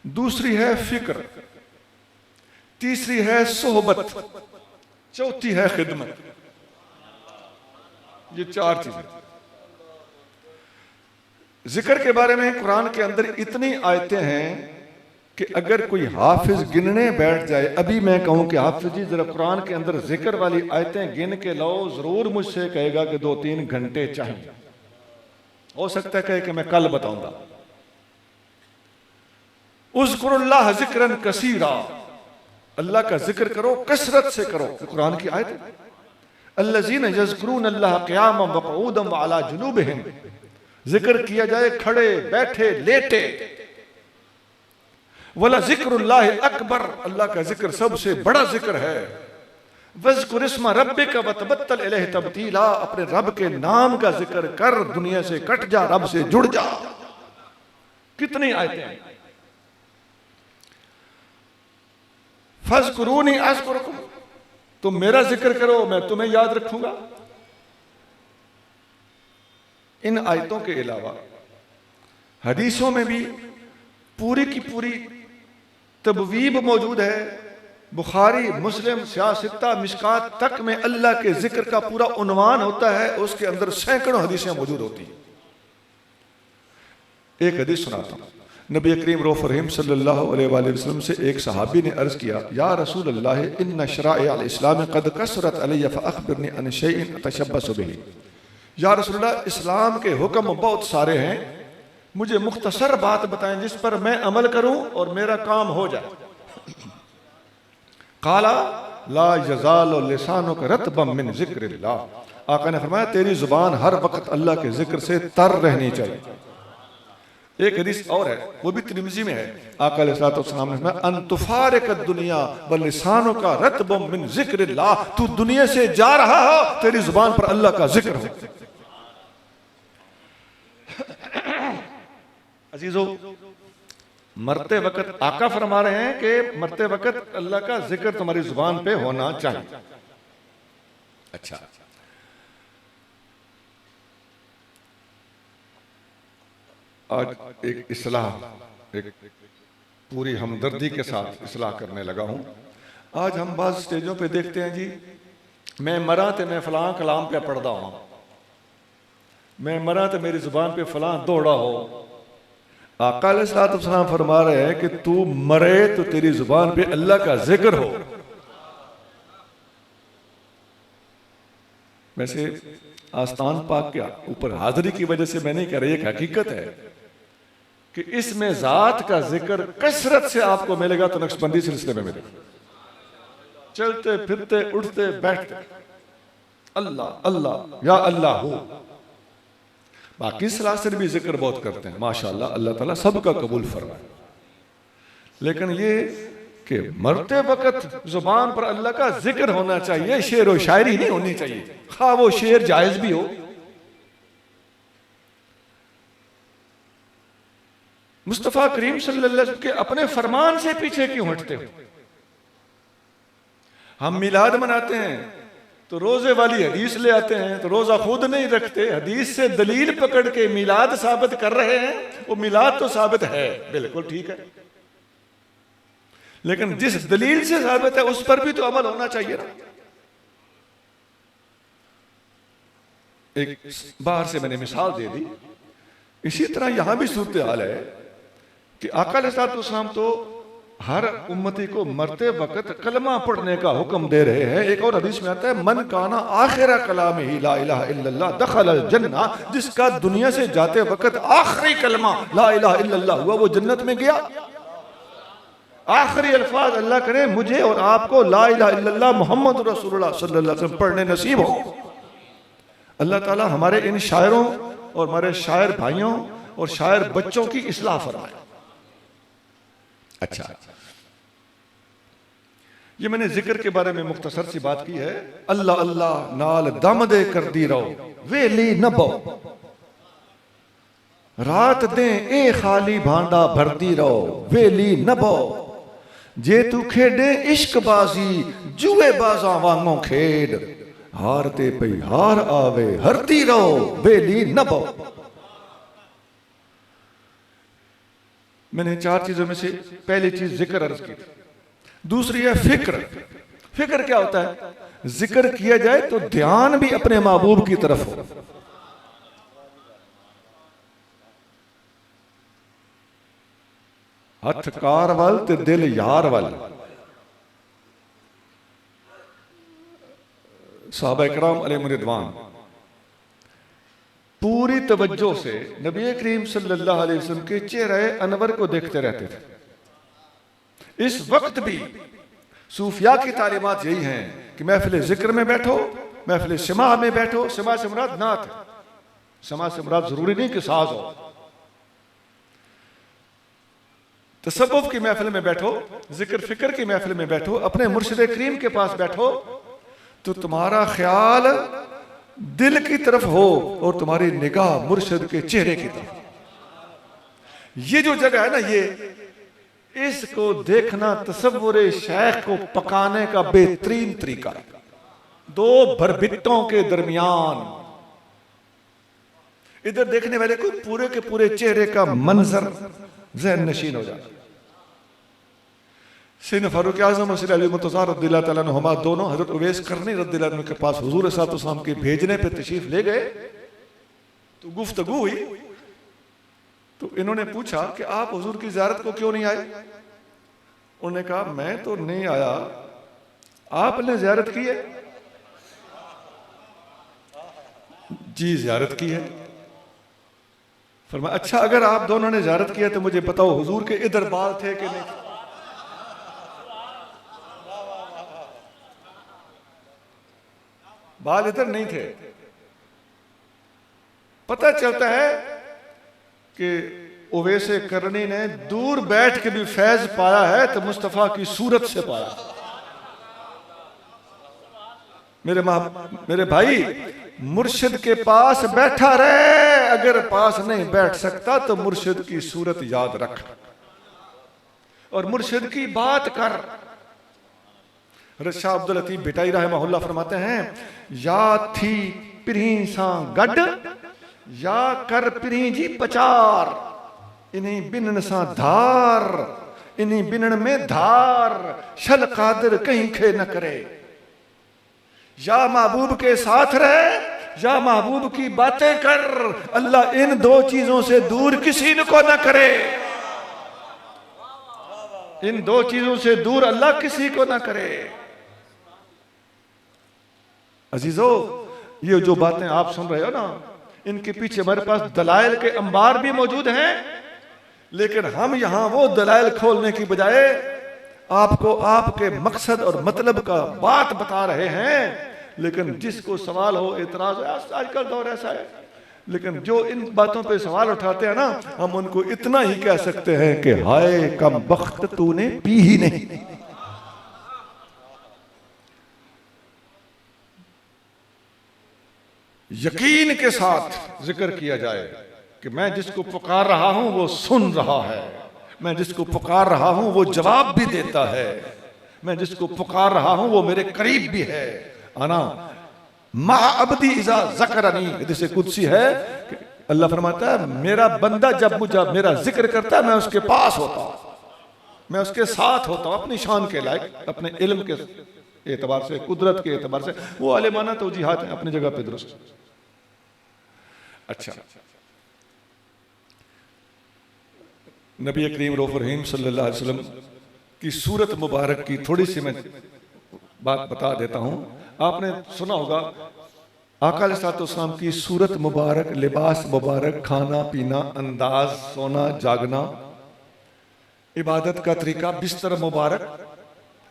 दूसरी है फिक्र, तीसरी है सोहबत, चौथी है खिदमत। ये 4 चीजें। जिक्र के बारे में कुरान के अंदर इतनी आयतें हैं कि अगर कोई हाफिज गिनने बैठ जाए, अभी मैं कहूं कि हाफिज जी जरा कुरान के अंदर जिक्र वाली आयतें गिन के लाओ, जरूर मुझसे कहेगा कि 2-3 घंटे चाहिए। हो सकता है कहे कि मैं कल बताऊंगा। उज़्कुरुल्लाह ज़िक्रन कसीरा, अल्लाह का जिक्र करो, कसरत से करो। कुरान की आयत है, अल्लज़ीना यज़्कुरूनल्लाह क़ियामन व क़ुऊदन व अला जुनूबिहिम, जिक्र किया जाए खड़े, बैठे, लेटे। वला ज़िक्रुल्लाह अकबर, अल्लाह का जिक्र सबसे बड़ा जिक्र है। वज़्कुर इस्मा रब्बिका व तबत्तल इलैहि तब्तीला, अपने रब के नाम का जिक्र कर, दुनिया से कट जा, रब से जुड़ जा। कितनी आयतें हैं। फ़ज़्कुरूनी अज़्कुरुकुम, तुम मेरा जिक्र करो, मैं तुम्हें याद रखूंगा। इन आयतों के अलावा हदीसों में भी पूरी की पूरी तबवीब मौजूद है। बुखारी, मुस्लिम, सियासित्ता, मिशकात तक में अल्लाह के जिक्र का पूरा उन्वान होता है। उसके अंदर सैकड़ों हदीसें मौजूद होती हैं। एक हदीस सुनाता हूं। नबी करीम रऊफ़ रहीम सल्लल्लाहु अलैहि वसल्लम से एक सहाबी ने अर्ज किया, या रसूल अल्लाह, इन्ना शराए अल इस्लाम कद कसरत अलैया फअख़बिरनी अन शैइन अतशब्बसु बिही। या रसूल अल्लाह, इस्लाम के हुक्म बहुत सारे हैं, मुझे मुख्तसर बात बताएं जिस पर मैं अमल करूं और मेरा काम हो जाए। काला ला यज़ालु लिसानुक रतबम मिन ज़िक्रिल्लाह, आका ने फरमाया तेरी जुबान हर वक्त अल्लाह के जिक्र से तर रहनी चाहिए। एक हदीस और है, वो भी तिरमिज़ी में है। आका अलैहिस्सलातु वस्सलाम ने फरमाया अन दुनिया व लिसानुका रतबम मिन ज़िक्रिल्लाह, तू दुनिया से जा रहा हो, तेरी जुबान पर अल्लाह का जिक्र हो। अजीजों, मरते वक्त आका फरमा रहे हैं कि मरते वक्त अल्लाह का जिक्र तुम्हारी जुबान पे होना चाहिए। अच्छा, आज एक इस्लाह, एक पूरी हमदर्दी के साथ इस्लाह करने लगा हूं। आज हम बाज़ स्टेजों पे देखते हैं जी, मैं मरा तो मैं फलां कलाम पे पढ़दा हूं, मैं मरा तो मेरी जुबान पे फलां दौड़ा हो। आका अलैहिस्सलाम फरमा रहे हैं कि तू मरे तो तेरी जुबान पे अल्लाह का जिक्र हो। वैसे आस्तान पाक के ऊपर हाजिरी की वजह से मैं नहीं कह रही, एक हकीकत है कि इसमें जात का जिक्र कसरत से आपको मिलेगा तो नक्शबंदी सिलसिले में मिलेगा। चलते फिरते उठते बैठते अल्लाह अल्लाह या अल्लाह हो। बाकी सलासिल भी जिक्र बहुत करते हैं माशाअल्लाह, अल्लाह ताला सबका कबूल फरमाए। लेकिन ये कि मरते वक्त जुबान पर अल्लाह का जिक्र होना चाहिए, शेर और शायरी नहीं होनी चाहिए, खा वो शेर जायज भी हो। मुस्तफा करीम सल्लल्लाहु अलैहि वसल्लम के अपने फरमान से पीछे क्यों हटते हो? हम मिलाद मनाते हैं तो रोजे वाली हदीस ले आते हैं, तो रोजा खुद नहीं रखते, हदीस से दलील पकड़ के मिलाद साबित कर रहे हैं। वो मिलाद तो साबित है, बिल्कुल ठीक है, लेकिन जिस दलील से साबित है उस पर भी तो अमल होना चाहिए ना। एक बाहर से मैंने मिसाल दे दी, इसी तरह यहां भी सूरत हाल है कि आका अलैहिस्सलाम तो हर उम्मती को मरते वक्त कलमा पढ़ने का हुक्म दे रहे हैं। एक और हदीस में आता है, मन काना आखिरा कलाम ही ला इलाहा इल्लल्लाह दखल अल जन्ना, जिसका दुनिया से जाते वक्त आखिरी कलमा ला इलाहा इल्लल्लाह हुआ वो जन्नत में गया। आखिरी अल्फाज अल्लाह करे मुझे और आपको ला इलाहा इल्लल्लाह मुहम्मद रसूलुल्लाह सल्लल्लाहु अलैहि वसल्लम पढ़ने नसीब हो। अल्लाह ताला हमारे इन शायरों और हमारे शायर भाइयों और शायर बच्चों की इस्लाह फरमाए। अच्छा, ये मैंने जिक्र के बारे में मुख्तसर सी बात की है। अल्लाह अल्लाह नाल दम दे कर दी रहो, वेली न बो, रात दे ए खाली भांडा भर दी रहो, वेली न बो, जे तू खेडे इश्क बाजी जुए बाजा वांगो खेड, हारते पई हार आवे हरती रहो, वेली न बो। मैंने चार चीजों में से पहली चीज जिक्र अर्ज की, दूसरी है फिक्र। फिक्र क्या होता है? जिक्र किया जाए तो ध्यान भी अपने महबूब की तरफ हो। हथ कार वाल ते दिल यार वाल। सहाबा इकराम अलैहिम रिदवान पूरी तवज्जो से नबी करीम सल्लल्लाहु अलैहि वसल्लम के चेहरे अनवर को देखते रहते थे। इस वक्त भी सूफिया की तालीमात यही हैं कि महफिल जिक्र में बैठो, महफिल सिमा में बैठो। सिमा से मुराद नात है, सिमा से मुराद जरूरी नहीं कि साज हो। तसव्वुफ की महफिल में बैठो, जिक्र फिक्र की महफिल में बैठो, अपने मुर्शिद करीम के पास बैठो तो तुम्हारा ख्याल दिल की तरफ हो और तुम्हारी निगाह मुर्शिद के चेहरे की तरफ। ये जो जगह है ना, ये इसको देखना तसव्वुरे शेख को पकाने का बेहतरीन तरीका है। दो भरभिट्टों के दरमियान इधर देखने वाले को पूरे के पूरे चेहरे का मंजर ज़हन नशीन हो जाता। सैयदना फारूक आज़म और सैयदना अली मुर्तज़ा रज़ियल्लाहु तआला अन्हुमा दोनों हज़रत उवैस करनी रज़ियल्लाहु अन्हु के पास हुज़ूर सल्लल्लाहु अलैहि वसल्लम के भेजने पे तशरीफ ले गए तो गुफ्तगू हुई। तो इन्होंने पूछा कि आप हुजूर की ज़ियारत को क्यों नहीं आए? उन्होंने कहा मैं तो नहीं आया, आपने ज़ियारत की है? जी ज़ियारत की है। फरमाया अच्छा, अगर आप दोनों ने ज़ियारत किया तो मुझे बताओ हुजूर के इधर बाल थे कि नहीं? बाल इधर नहीं थे। पता चलता है कि उवैसे करनी ने दूर बैठ के भी फैज पाया है तो मुस्तफा की सूरत से पाया। मेरे भाई, मुर्शिद के पास बैठा रहे, अगर पास नहीं बैठ सकता तो मुर्शिद की सूरत याद रख। और मुर्शिद की बात कर। शाह अब्दुल लतीफ बेटाई रहमहुल्लाह फरमाते हैं, या थी पिरी सा गड या कर पिरी जी पचार, इन्हीं बिनन सा धार, इन्हीं बिनन में धार, शल कादिर कहीं खे न करे। या महबूब के साथ रहे या महबूब की बातें कर, अल्लाह इन दो चीजों से दूर किसी को न करे। इन दो चीजों से दूर अल्लाह किसी को ना करे। अजीजों, ये जो बातें आप सुन रहे हो ना, इनके पीछे हमारे पास दलाइल के अंबार भी मौजूद हैं, लेकिन हम यहां वो दलाइल खोलने की बजाय आपको आपके मकसद और मतलब का बात बता रहे हैं। लेकिन जिसको सवाल हो, एतराज हो, आजकल दौर ऐसा है, लेकिन जो इन बातों पे सवाल उठाते हैं ना, हम उनको इतना ही कह सकते हैं कि हाय कम बख्त तूने पी ही नहीं। यकीन के साथ जिक्र किया जाए कि मैं जिसको पुकार रहा हूं वो सुन रहा है, मैं जिसको पुकार रहा हूं वो जवाब भी देता है, मैं जिसको पुकार रहा हूं वो मेरे करीब भी है। आना मा अब्दी इज़ा ज़करनी, हदीस कुदसी है कि अल्लाह फरमाता है, मेरा बंदा जब मुझे मेरा जिक्र करता है मैं उसके पास होता हूं, मैं उसके साथ होता हूं, अपनी शान के लायक, अपने इल्म के एतबार से, कुदरत के एतबार से। वो आलिमाना तौजीहात हैं अपनी जगह पे दुरुस्त। अच्छा, नबी करीम रऊफ़ रहीम सल्लल्लाहु अलैहि वसल्लम की सूरत मुबारक की थोड़ी सी मैं बात बता देता हूं। आपने सुना होगा आका अलैहिस्सलाम की सूरत मुबारक, लिबास मुबारक, खाना पीना, अंदाज, सोना जागना, इबादत का तरीका, बिस्तर मुबारक,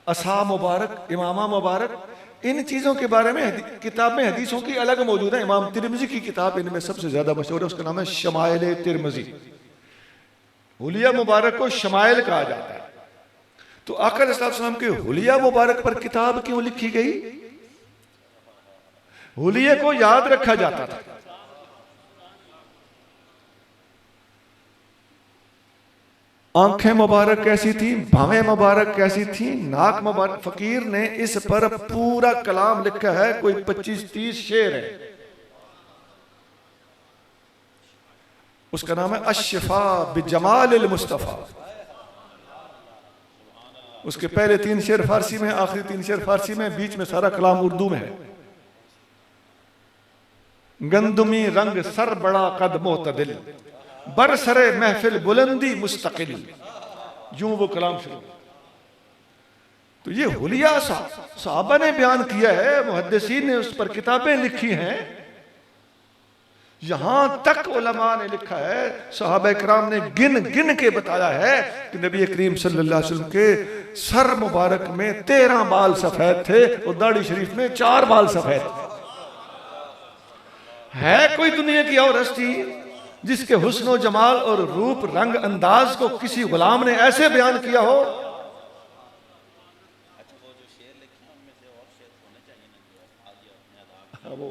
असा मुबारक, इमामा मुबारक, इन चीजों के बारे में किताब में हदीसों की अलग मौजूद है। इमाम तिरमिजी की किताब इनमें सबसे ज्यादा मशहूर है, उसका नाम है शमाइल तिरमिजी। हुलिया मुबारक को शमाइल कहा जाता है। तो आका अलैहिस्सलाम के हुलिया मुबारक पर किताब क्यों लिखी गई? हुलिये को याद रखा जाता था। आंखें मुबारक कैसी थी, भवें मुबारक कैसी थी, नाक मुबारक। फकीर ने इस पर पूरा कलाम लिखा है, कोई 25-30 शेर है। उसका नाम है अश्शिफा बिजमालिल मुस्तफा। उसके पहले 3 शेर फारसी में, आखिरी 3 शेर फारसी में, बीच में सारा कलाम उर्दू में है। गंदुमी रंग सर बड़ा कद मोतदिल, बरसरे महफिल बुलंदी मुस्तकिल, यूं वो कलाम शुरू। तो ये हुलिया साहबा ने बयान किया है, मुहद्दिसीन ने उस पर किताबें लिखी हैं। यहां तक उलमा ने लिखा है, सहाबा इकराम ने गिन गिन के बताया है कि नबी करीम सल्लल्लाहु अलैहि वसल्लम के सर मुबारक में 13 बाल सफेद थे और दाढ़ी शरीफ में 4 बाल सफेद थे। है कोई दुनिया की और हस्ती जिसके हुस्न जमाल और रूप रंग अंदाज को किसी गुलाम ने ऐसे बयान किया हो? वो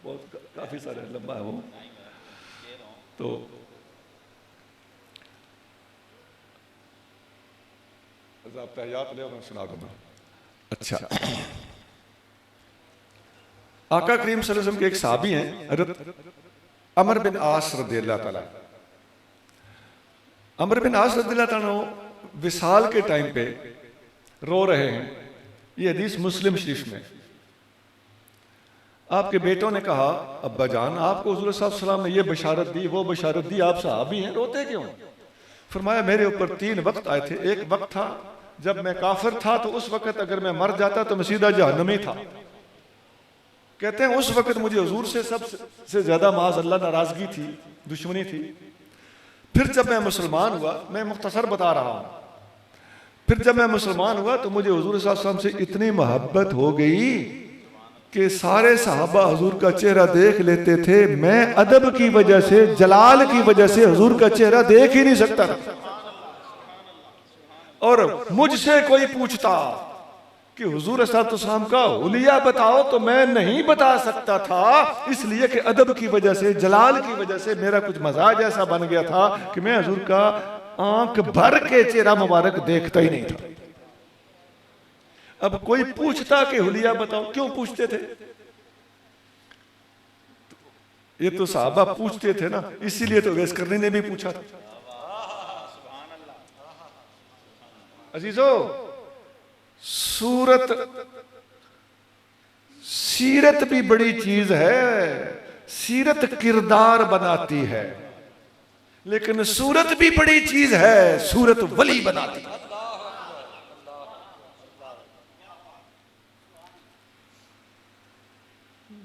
बहुत काफी सारे लंबा है वो। तो आप तहयात ले, मैं सुना दूंगा। अच्छा, आका करीम सल्लल्लाहु अलैहि वसल्लम के एक साहबी हैं, हज़रत अमर बिन आस रज़ियल्लाहु ताला। अमर बिन आस रज़ियल्लाहु ताला विसाल के टाइम पे रो रहे हैं। ये हदीस मुस्लिम शरीफ में। आपके बेटों ने कहा, अब्बा जान आपको हुज़ूर सल्लल्लाहु अलैहि वसल्लम ने ये बशारत दी, वो बशारत दी, आप सहाबी हैं, रोते क्यों? फरमाया मेरे ऊपर 3 वक्त आए थे। एक वक्त था जब मैं काफिर था, तो उस वक्त अगर मैं मर जाता तो मैं सीधा जहन्नमी था। कहते हैं उस वक्त मुझे हुजूर से सबसे ज्यादा माज़अल्लाह नाराजगी थी, दुश्मनी थी। फिर जब मैं मुसलमान हुआ, मैं मुख्तसर बता रहा हूं, फिर जब मैं मुसलमान हुआ तो मुझे हुजूर सल्लल्लाहु अलैहि वसल्लम से इतनी मोहब्बत हो गई कि सारे सहाबा हुजूर का चेहरा देख लेते थे। मैं अदब की वजह से, जलाल की वजह से हुजूर का चेहरा देख ही नहीं सकता था। और मुझसे कोई पूछता कि हुजूर सल्लल्लाहु अलैहि वसल्लम का हुलिया बताओ तो मैं नहीं बता सकता था, इसलिए कि अदब की वजह से, जलाल की वजह से मेरा कुछ मजाज ऐसा बन गया था कि मैं हुजूर का आंख भर के चेहरा मुबारक देखता ही नहीं था। अब कोई पूछता कि हुलिया बताओ, क्यों पूछते थे? ये तो साहबा पूछते थे ना, इसीलिए तो वैस करनी ने भी पूछा था। अजीजो, सीरत भी बड़ी चीज है। सीरत किरदार बनाती है, लेकिन सूरत भी बड़ी चीज है, सूरत वली बनाती है।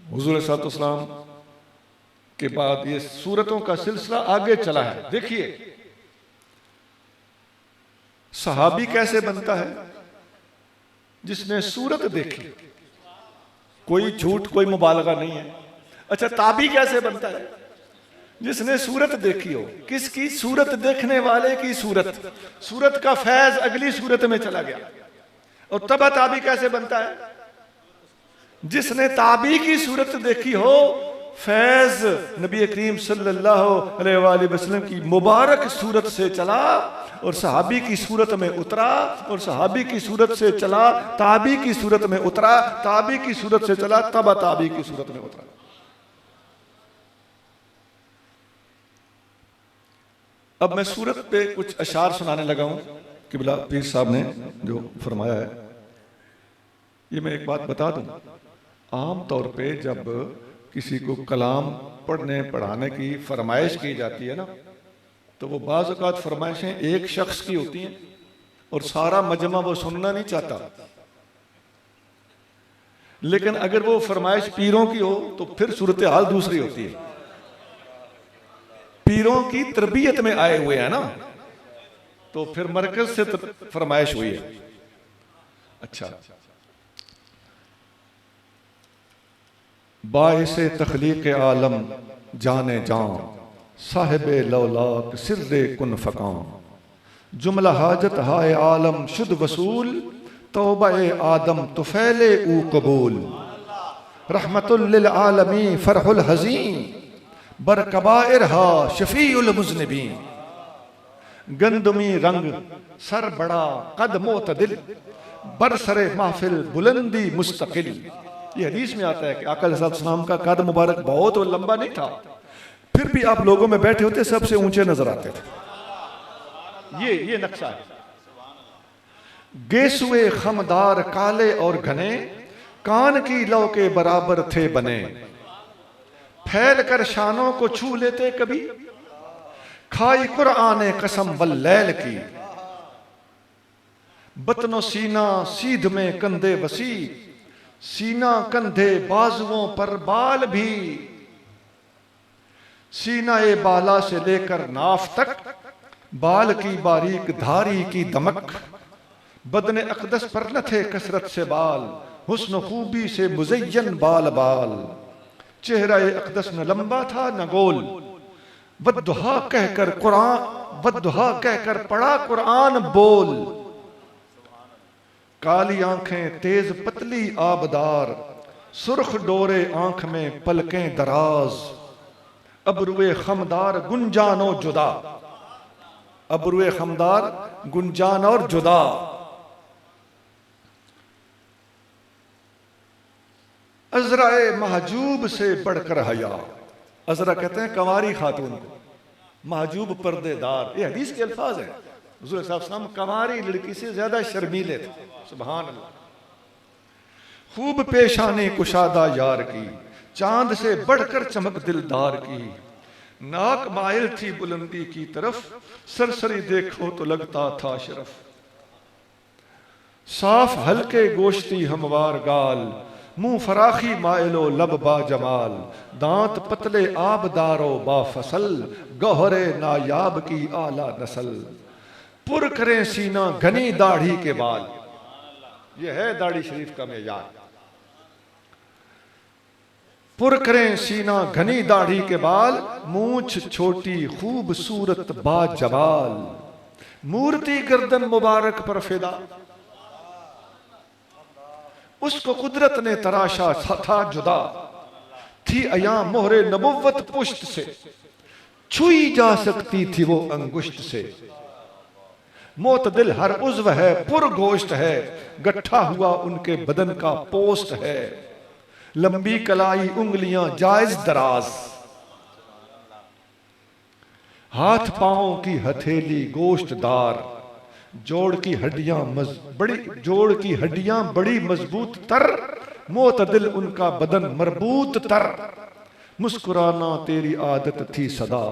हुजूर सल्लल्लाहु अलैहि वसल्लम के बाद ये सूरतों का सिलसिला आगे चला है। देखिए सहाबी कैसे बनता है? जिसने सूरत देखी, कोई झूठ कोई मुबालगा नहीं है। अच्छा, ताबी कैसे बनता है? जिसने सूरत देखी हो। किसकी सूरत? देखने वाले की सूरत। सूरत का फैज अगली सूरत में चला गया। और तबा ताबी कैसे बनता है? जिसने ताबी की सूरत देखी हो, फैज नबी करीम सल्लल्लाहु अलैहि वसल्लम की मुबारक सूरत से चला और सहाबी की सूरत में उतरा, और सहाबी की सूरत से चला, ताबी की सूरत में उतरा, ताबी की सूरत से चला, तबा ताबी की सूरत में उतरा। अब मैं सूरत पे कुछ अशार सुनाने लगा हूं। किबला पीर साहब ने जो फरमाया है, ये मैं एक बात बता दूं। आम तौर पे जब किसी को कलाम पढ़ने पढ़ाने की फरमाइश की जाती है ना, तो वो बाज़ औक़ात फरमाइशें एक शख्स की होती हैं और सारा मजमा वो सुनना नहीं चाहता। लेकिन अगर वो फरमाइश पीरों की हो तो फिर सूरत हाल दूसरी होती है। पीरों की तरबियत में आए हुए हैं ना, तो फिर मरकज से फरमाइश हुई है। अच्छा, बाइसे तख्लीक आलम जाने जान, साहिबे लौलाक सिर्रे कुन फकान, जुमला हाजत हाय आलम शुद्ध वसूल, तौबा आदम तुफैले ऊ कबूल, रहमतुल लिल आलमी फरहुल हज़ीन, बर कबाइर हा शफीउल मुज़निबीन, गंदमी रंग सर बड़ा कद मोतदिल, बरसरे महफिल बुलंदी मुस्तकिल। ये हदीस में आता है कि आका अलैहिस्सलाम का कद मुबारक बहुत लंबा नहीं था, फिर भी आप लोगों में बैठे होते सबसे ऊंचे नजर आते थे। ये नक्शा है। गेसुए खमदार काले और घने, कान की लौ के बराबर थे बने, फैल कर शानों को छू लेते कभी, खाई कुरान कसम वल्लैल की, बतनो सीना सीध में कंधे वसी, सीना कंधे बाजुओं पर बाल भी, सीना ए बाला से लेकर नाफ तक, बाल की बारीक धारी की दमक, बदने अकदस पर न थे कसरत से बाल, हुस्न खूबी से मुज़य्यन बाल बाल, चेहरा ए अकदस न लंबा था न गोल, वद्दुहा कहकर कुरान, वद्दुहा कहकर पढ़ा कुरान बोल, काली आंखें तेज पतली आबदार, सुर्ख डोरे आंख में पलकें दराज, अबरुए खमदार गुंजानो जुदा, अबरुए खमदार गुंजान और जुदा। अजराए महजूब से बढ़कर हया, अजरा कहते हैं कंवारी खातून को, महजूब पर्देदार, ये हदीस के अल्फाज है। हुज़ूर सल्लल्लाहु अलैहि वसल्लम कंवारी लड़की से ज्यादा शर्मीले थे। सुभान अल्लाह। खूब पेशानी कुशादा यार की, चांद से बढ़कर चमक दिलदार की, नाक माइल थी बुलंदी की तरफ, सरसरी देखो तो लगता था शरफ, साफ हल्के गोश्ती हमवार गाल, मुंह फराखी माइलो लब बा जमाल, दांत पतले आबदारो बा फसल, गौहरे नायाब की आला नस्ल, पुर करें सीना घनी दाढ़ी के बाल। यह है दाढ़ी शरीफ का मेयार। पुर करें सीना घनी दाढ़ी के बाल, मूंछ छोटी खूबसूरत बाजमाल, मूर्ति गर्दन मुबारक पर फिदा, उसको कुदरत ने तराशा था जुदा, थी अया मोहरे नबुव्वत पुश्त से, छुई जा सकती थी वो अंगुश्त से, मोतदिल हर उज़्व है, पुर गोश्त है, गट्ठा हुआ उनके बदन का पोस्ट है, लंबी कलाई उंगलियां जायज दराज, हाथ पांव की हथेली गोश्तदार, जोड़ की हड्डियां बड़ी मजबूत तर, मोतदिल उनका बदन मरबूत तर, मुस्कुराना तेरी आदत थी सदा,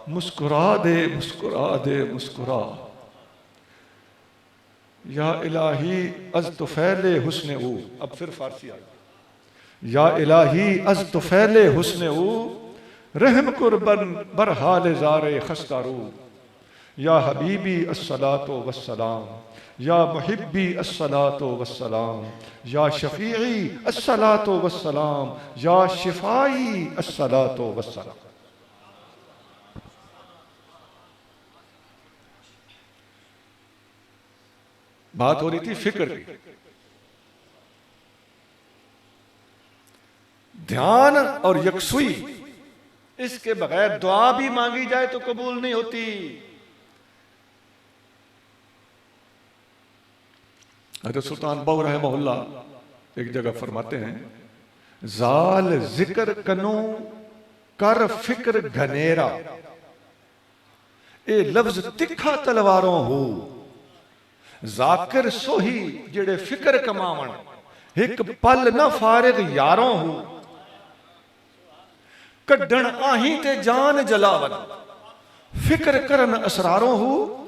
मुस्कुरा दे मुस्कुरा दे मुस्कुरा, या इलाही अज तुफैले हुस्ने ऊ। अब फिर फारसी आ गई। या इलाही अज तुफैले हुस्ने ऊ, रहम कुर्बन बरहाल ज़ारे खस्तारू, या हबीबी अस्सलातो वस्सलाम, या मुहिब्बी अस्सलातो वस्सलाम, या शफीई अस्सलातो वस्सलाम, या शिफाई अस्सलातो वस्सलाम। बात हो रही थी फिक्र की। ध्यान और यकसुई, इसके बगैर दुआ भी मांगी जाए तो कबूल नहीं होती। हज़रत सुल्तान बहू रहमहुल्लाह एक जगह फरमाते हैं, जाल जिक्र कनो कर फिक्र घनेरा, ए लफ्ज तिखा तलवारों हो, जाकिर सोही जेड़े फिक्र कमावन, एक पल न फारिग यारों हो, कड्डण आही ते जान जलावन, फिक्र करन असरारों हो,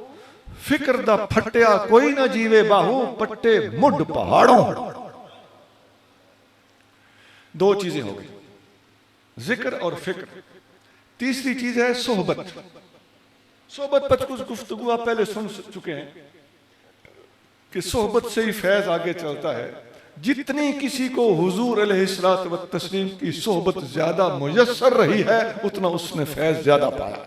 फिक्र दा फटिया कोई ना जीवे बाहू, पट्टे मुड पहाड़ों। दो चीजें हो गई, जिक्र और फिक्र। तीसरी चीज है सोहबत। सोहबत पर कुछ गुफ्तगू आप पहले सुन चुके हैं कि सोहबत से ही फैज आगे चलता है। जितनी किसी को हुजूर अलैहिस्सलात व तस्लीम की सोहबत ज्यादा मुयस्सर रही है, उतना उसने फैज ज्यादा पाया।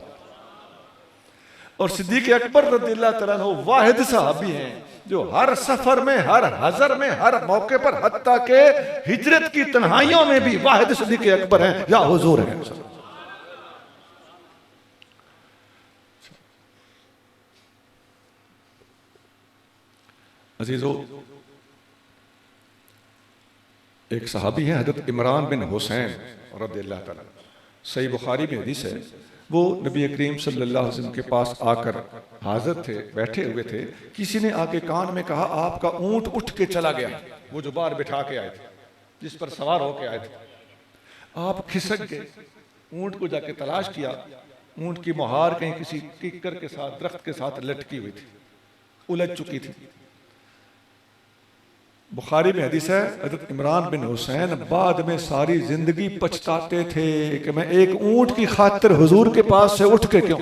और सिद्दीक अकबर रज़ियल्लाहु तआला अन्हु वाहिद सहाबी हैं जो हर सफर में, हर हजर में, हर मौके पर, हत्ता के हिजरत की तन्हाइयों में भी वाहिद सिद्दीक अकबर हैं या हुजूर हैं। अजीजों, एक सहाबी हैं हज़रत इमरान बिन हुसैन रज़ियल्लाहु तआला, सही बुखारी में हदीस है। वो नबी करीम सल्लल्लाहु अलैहि वसल्लम के पास आकर हाजिर थे, बैठे हुए थे। किसी ने आके कान में कहा, आपका ऊंट उठ के चला गया। वो जो बार बिठा के आए थे, जिस पर सवार होके आए थे, आप खिसक गए। ऊंट को जाके तलाश किया, ऊंट की मुहार कहीं किसी किक्कर के साथ, दरख्त के साथ लटकी हुई थी, उलझ चुकी थी। बुखारी में हदीस है, हज़रत इमरान बिन हुसैन बाद में सारी जिंदगी पछताते थे कि मैं एक ऊंट की खातिर हुजूर के पास से उठ के क्यों।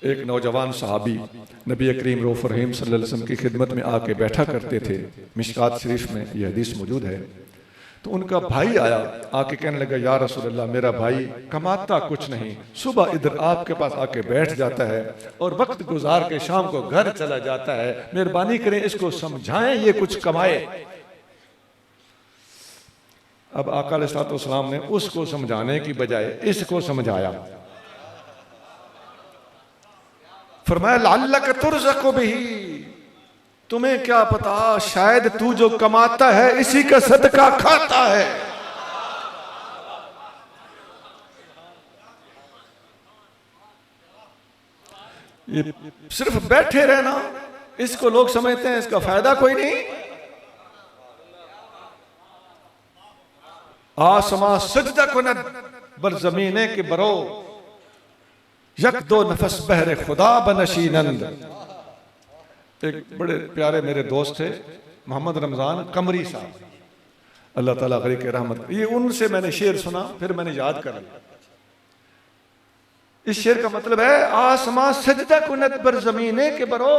एक नौजवान सहाबी नबी करीम रऊफ़ रहीम सल्लल्लाहु अलैहि वसल्लम की खिदमत में आके बैठा करते थे। मिशकात शरीफ में यह हदीस मौजूद है। तो उनका भाई आया, आके कहने लगा, या रसूल अल्लाह, मेरा भाई कमाता कुछ नहीं, सुबह इधर आपके पास आके बैठ जाता है और वक्त गुजार के शाम को घर चला जाता है। मेहरबानी करें, इसको समझाएं, ये कुछ कमाए। अब आका अलैहिस्सलाम ने उसको समझाने की बजाय इसको समझाया। फरमाया, लअल्लक तुरज़क़ु बिही, तुम्हें क्या पता, शायद तू जो कमाता है इसी का सदका खाता है। ये सिर्फ बैठे रहना, इसको लोग समझते हैं इसका फायदा कोई नहीं। आसमां सजदा कुनद बर ज़मीने के बरो, यक दो नफस बहरे खुदा बनशीनंद। एक बड़े प्यारे मेरे दोस्त थे, मोहम्मद रमजान कमरी साहब, अल्लाह ताला गरीब के रहमत। ये उनसे मैंने शेर सुना, फिर मैंने याद कर लिया। इस शेर का मतलब है, आसमां सजदा कुनत पर जमीने के बरो,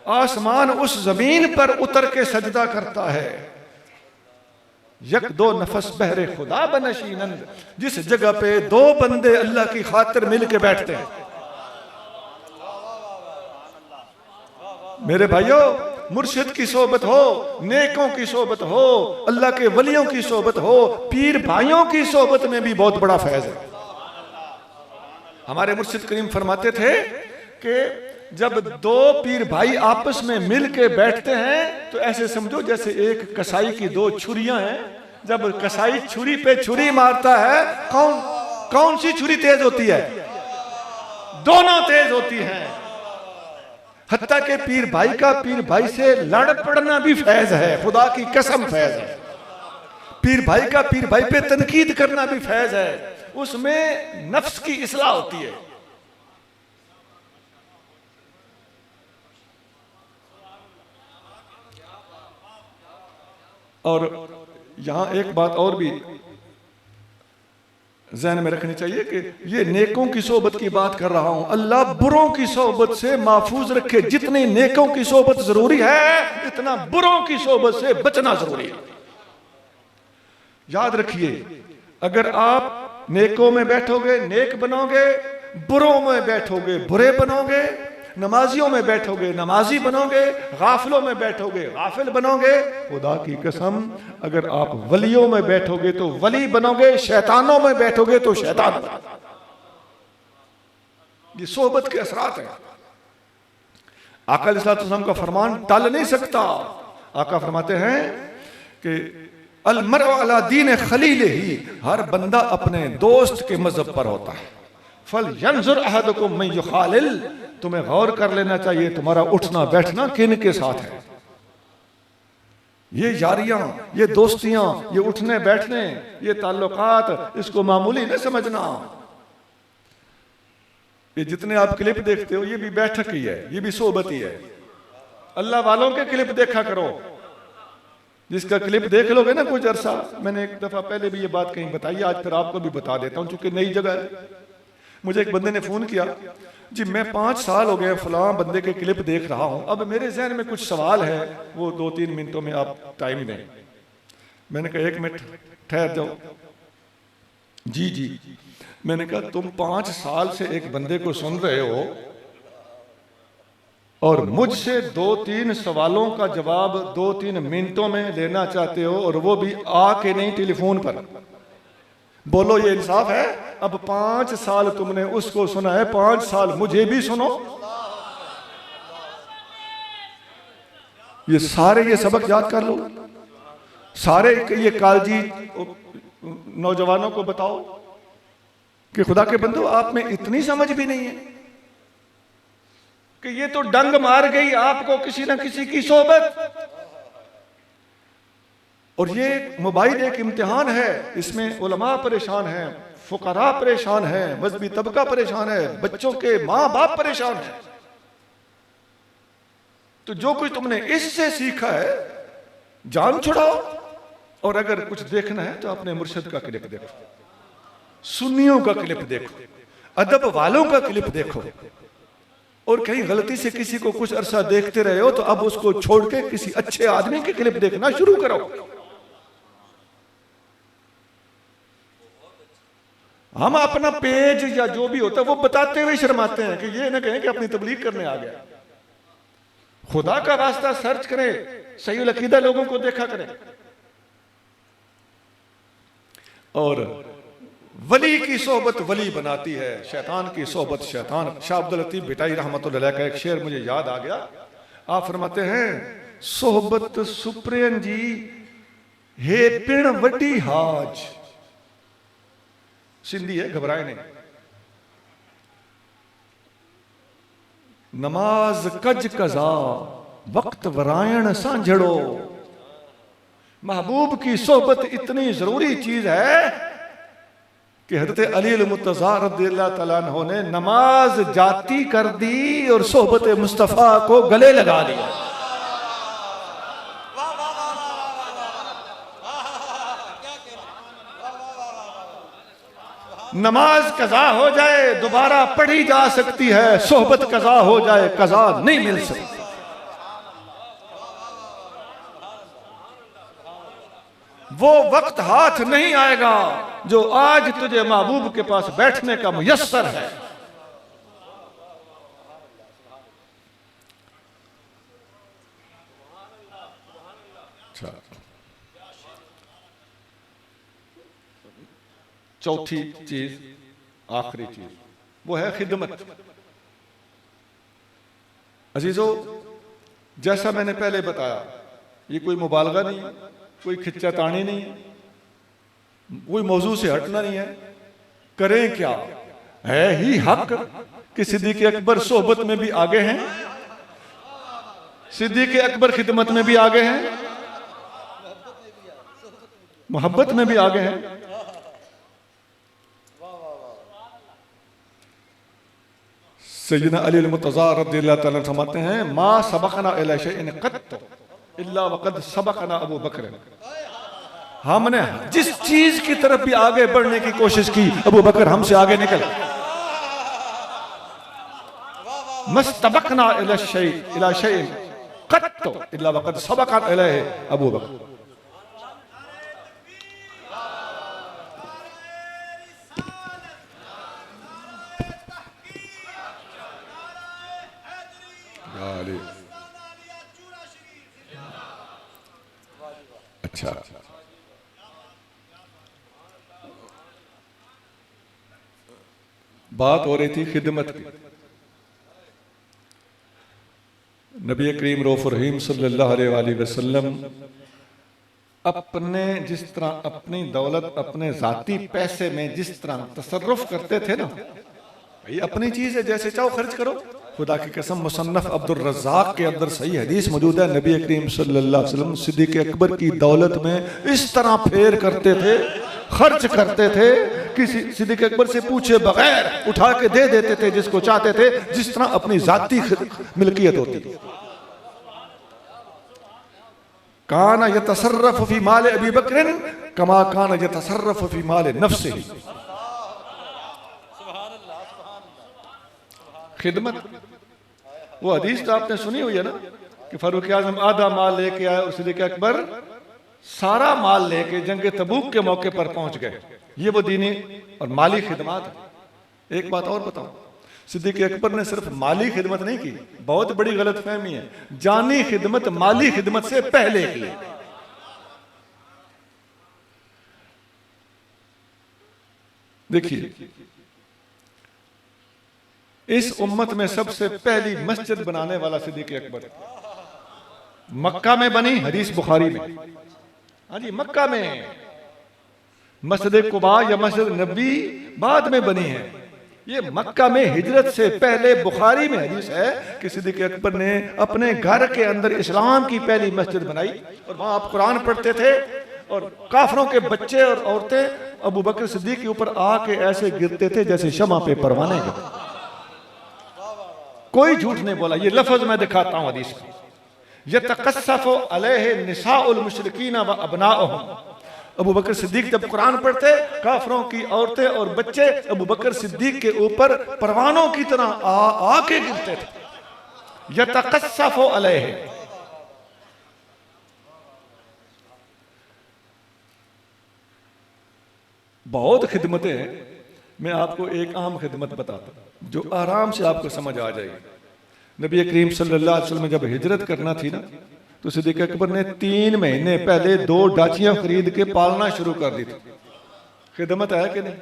आसमान उस जमीन पर उतर के सजदा करता है। यक दो नफस बहरे खुदा बनशीनंद, जिस जगह पे दो बंदे अल्लाह की खातिर मिल के बैठते हैं। मेरे भाइयों, मुर्शिद की सोबत हो, नेकों की सोबत हो, अल्लाह के वलियों की सोबत हो, पीर भाइयों की सोबत में भी बहुत बड़ा फैज है। हमारे मुर्शिद करीम फरमाते थे कि जब दो पीर भाई आपस में मिल के बैठते हैं तो ऐसे समझो जैसे एक कसाई की दो छुरियां हैं। जब कसाई छुरी पे छुरी मारता है, कौन सी छुरी तेज होती है? दोनों तेज होती हैं। हत्ता के पीर भाई का पीर भाई से लड़ पड़ना भी फैज है, खुदा की कसम फैज है। पीर भाई का पीर भाई पे तनकीद करना भी फैज है, उसमें नफ्स की इस्लाह होती है। और यहां एक बात और भी ज़हन में रखनी चाहिए कि ये नेकों की सोबत की बात कर रहा हूं। अल्लाह बुरों की सोबत से महफूज रखे। जितनी नेकों की सोबत जरूरी है, इतना बुरों की सोबत से बचना जरूरी है। याद रखिए, अगर आप नेकों में बैठोगे नेक बनोगे, बुरों में बैठोगे बुरे बनोगे, नमाजियों में बैठोगे नमाजी बनोगे, गाफिलों में बैठोगे गाफिल बनोगे। खुदा की कसम, अगर आप वलियों में बैठोगे तो वली बनोगे, शैतानों में बैठोगे तो शैतान बनोगे। ये सोहबत के असरात हैं। आका अलैहिस्सलाम का फरमान टल नहीं सकता। आका फरमाते हैं कि अल मरउ अला दीन खलील ही, हर बंदा अपने दोस्त के मजहब पर होता है। फल यंजुर अहदुकुम मन युखालिल, तुम्हें गौर कर लेना चाहिए तुम्हारा उठना बैठना किन के साथ है। ये यारियां, ये दोस्तियां, ये उठने बैठने, ये ताल्लुकात, इसको मामूली न समझना। ये जितने आप क्लिप देखते हो ये भी बैठक ही है, ये भी सोबत ही है। अल्लाह वालों के क्लिप देखा करो। जिसका क्लिप देख लोगे ना कुछ अरसा, मैंने एक दफा पहले भी ये बात कहीं बताई, आज फिर आपको भी बता देता हूं चूंकि नई जगह है। मुझे एक बंदे ने फोन किया, जी मैं 5 साल हो गए फलां बंदे के क्लिप देख रहा हूं, अब मेरे जहन में कुछ सवाल है, वो 2-3 मिनटों में आप टाइम दें। मैंने कहा 1 मिनट ठहर जाओ। जी मैंने कहा तुम 5 साल से एक बंदे को सुन रहे हो और मुझसे 2-3 सवालों का जवाब 2-3 मिनटों में लेना चाहते हो, और वो भी आके नहीं टेलीफोन पर। बोलो ये इंसाफ है? अब 5 साल तुमने उसको सुना है, 5 साल मुझे भी सुनो। ये सारे ये सबक याद कर लो, सारे ये कालजी नौजवानों को बताओ कि खुदा के बंदो आप में इतनी समझ भी नहीं है कि ये तो डंग मार गई आपको किसी ना किसी की सोबत। और ये मोबाइल एक इम्तिहान है, इसमें उलमा परेशान हैं, फुकरा परेशान हैं, मजहबी तबका परेशान है, बच्चों के माँ बाप परेशान है। तो जो कुछ तुमने इससे सीखा है जान छुड़ाओ, और अगर कुछ देखना है तो अपने मुर्शिद का क्लिप देखो, सुन्नियों का क्लिप देखो, अदब वालों का क्लिप देखो। और कहीं गलती से किसी को कुछ अरसा देखते रहे हो तो अब उसको छोड़ के किसी अच्छे आदमी की क्लिप देखना शुरू करो। हम अपना पेज या जो भी होता है वो बताते हुए शर्माते हैं कि ये ना कहें कि अपनी तबलीग करने आ गया। खुदा का रास्ता सर्च करें, सही अकीदा लोगों को देखा करें। और वली की सोहबत वली बनाती है, शैतान की सोहबत शैतान। शाह अब्दुल लतीफ भिटाई रहमतुल्लाह अलैह का एक शेर मुझे याद आ गया। आप फरमाते हैं, सोहबत सुप्रियन जी हे पिण वड्डी हाज। सिंधी है, घबराए नहीं। नमाज कज कजा वक्त वरायण सांझड़ो। महबूब की सोहबत इतनी जरूरी चीज है कि हज़रत अली मुर्तज़ा रज़ियल्लाहु तआला अन्हु ने नमाज जाती कर दी और सोहबत मुस्तफ़ा को गले लगा लिया। नमाज कज़ा हो जाए दोबारा पढ़ी जा सकती है, सोहबत कज़ा हो जाए कज़ा नहीं मिल सकती। वो वक्त हाथ नहीं आएगा जो आज तुझे महबूब के पास बैठने का मुयस्सर है। चौथी चीज, आखिरी चीज, वो है खिदमत। अजीजों, जैसा मैंने पहले बताया, ये कोई मुबालगा नहीं है, कोई खिच्चातानी नहीं है, कोई मौजू से हटना नहीं है। करें क्या? है ही हक कि सिद्दीक़ अकबर सोहबत में भी आगे हैं, सिद्दीक़ अकबर खिदमत में भी आगे हैं, मोहब्बत में भी आगे हैं। सैयदना अली अल-मुर्तज़ा रज़ियल्लाहु ताला फरमाते हैं, मा सबक़ना इला शैइन क़त्त इल्ला वक़द सबक़ना अबू बकर। हमने जिस चीज की तरफ भी आगे बढ़ने की कोशिश की, अबू बकर हमसे आगे निकल। मस्तबक़ना इला शैइन क़त्त इल्ला वक़द सबक़ना इलैहि अबू बकर। अच्छा, बात हो रही थी खिदमत की। नबी करीम रऊफ़ रहीम सल्लल्लाहु अलैहि वसल्लम अपने जिस तरह अपनी दौलत, अपने जाती पैसे में जिस तरह तसर्रुफ करते थे ना, भाई अपनी चीज है, जैसे चाहो खर्च करो। खुदा की कसम, मुसन्नफ अब्दुल रज़्ज़ाक़ के अंदर सही हदीस मौजूद है, नबी करीम सल्लल्लाहु अलैहि वसल्लम सिद्दीक़ अकबर की दौलत में इस तरह फेर करते थे, खर्च करते थे कि सिद्दीक़ अकबर से पूछे बगैर उठा के दे देते थे जिसको चाहते थे, जिस तरह अपनी जाती मिल्कियत होती थी। काना यतसर्रफ़ु फ़ी माल अबी बकर कमा काना यतसर्रफ़ु फ़ी माल नफ्सिही। खिदमत, वो हदीस तो आपने सुनी हुई है ना कि फारूक आजम आधा माल लेके आए और सिद्दीक़ अकबर सारा माल लेके जंग तबूक के मौके पर पहुंच गए। ये वो दीनी और माली खिदमत है। एक बात और बताऊं, सिद्दीक़ अकबर ने सिर्फ माली खिदमत नहीं की, बहुत बड़ी गलतफहमी है, जानी खिदमत माली खिदमत से पहले की। देखिए, इस उम्मत में सबसे पहली मस्जिद बनाने वाला सिद्दीक़ अकबर मक्का में बनी, हदीस बुखारी में। हाँ जी, मक्का में। मस्जिद कुबा या मस्जिद नबी बाद में बनी है। ये मक्का में हिजरत से पहले बुखारी में हदीस है कि सिद्दीक़ अकबर ने अपने घर के अंदर इस्लाम की पहली मस्जिद बनाई और वहां आप कुरान पढ़ते थे और काफरों के बच्चे और औरतें अबू बकर सिद्दीक़ के ऊपर आके ऐसे गिरते थे जैसे शमा पे परवाने गिरते। कोई झूठ नहीं बोला, ये लफ्ज मैं दिखाता हूं हदीस में। यतक़स्सफ़ु अलैहि निसाउल मुशरिकीन व अबनाउहुम। अबू बकर सिद्दीक जब कुरान पढ़ते, काफरों की औरतें और बच्चे अबू बकर सिद्दीक के ऊपर परवानों की तरह आके गिरते थे। यतक़स्सफ़ु अलैहि। बहुत खिदमतें हैं, मैं आपको एक आम खिदमत बताता हूं जो आराम से आपको समझ आ जाएगी। नबी करीम सल्लल्लाहु अलैहि वसल्लम जब हिजरत करना थी ना, तो सिद्दीक़ अकबर ने 3 महीने पहले 2 डाचियां खरीद के पालना शुरू कर दी थी। खिदमत है कि नहीं?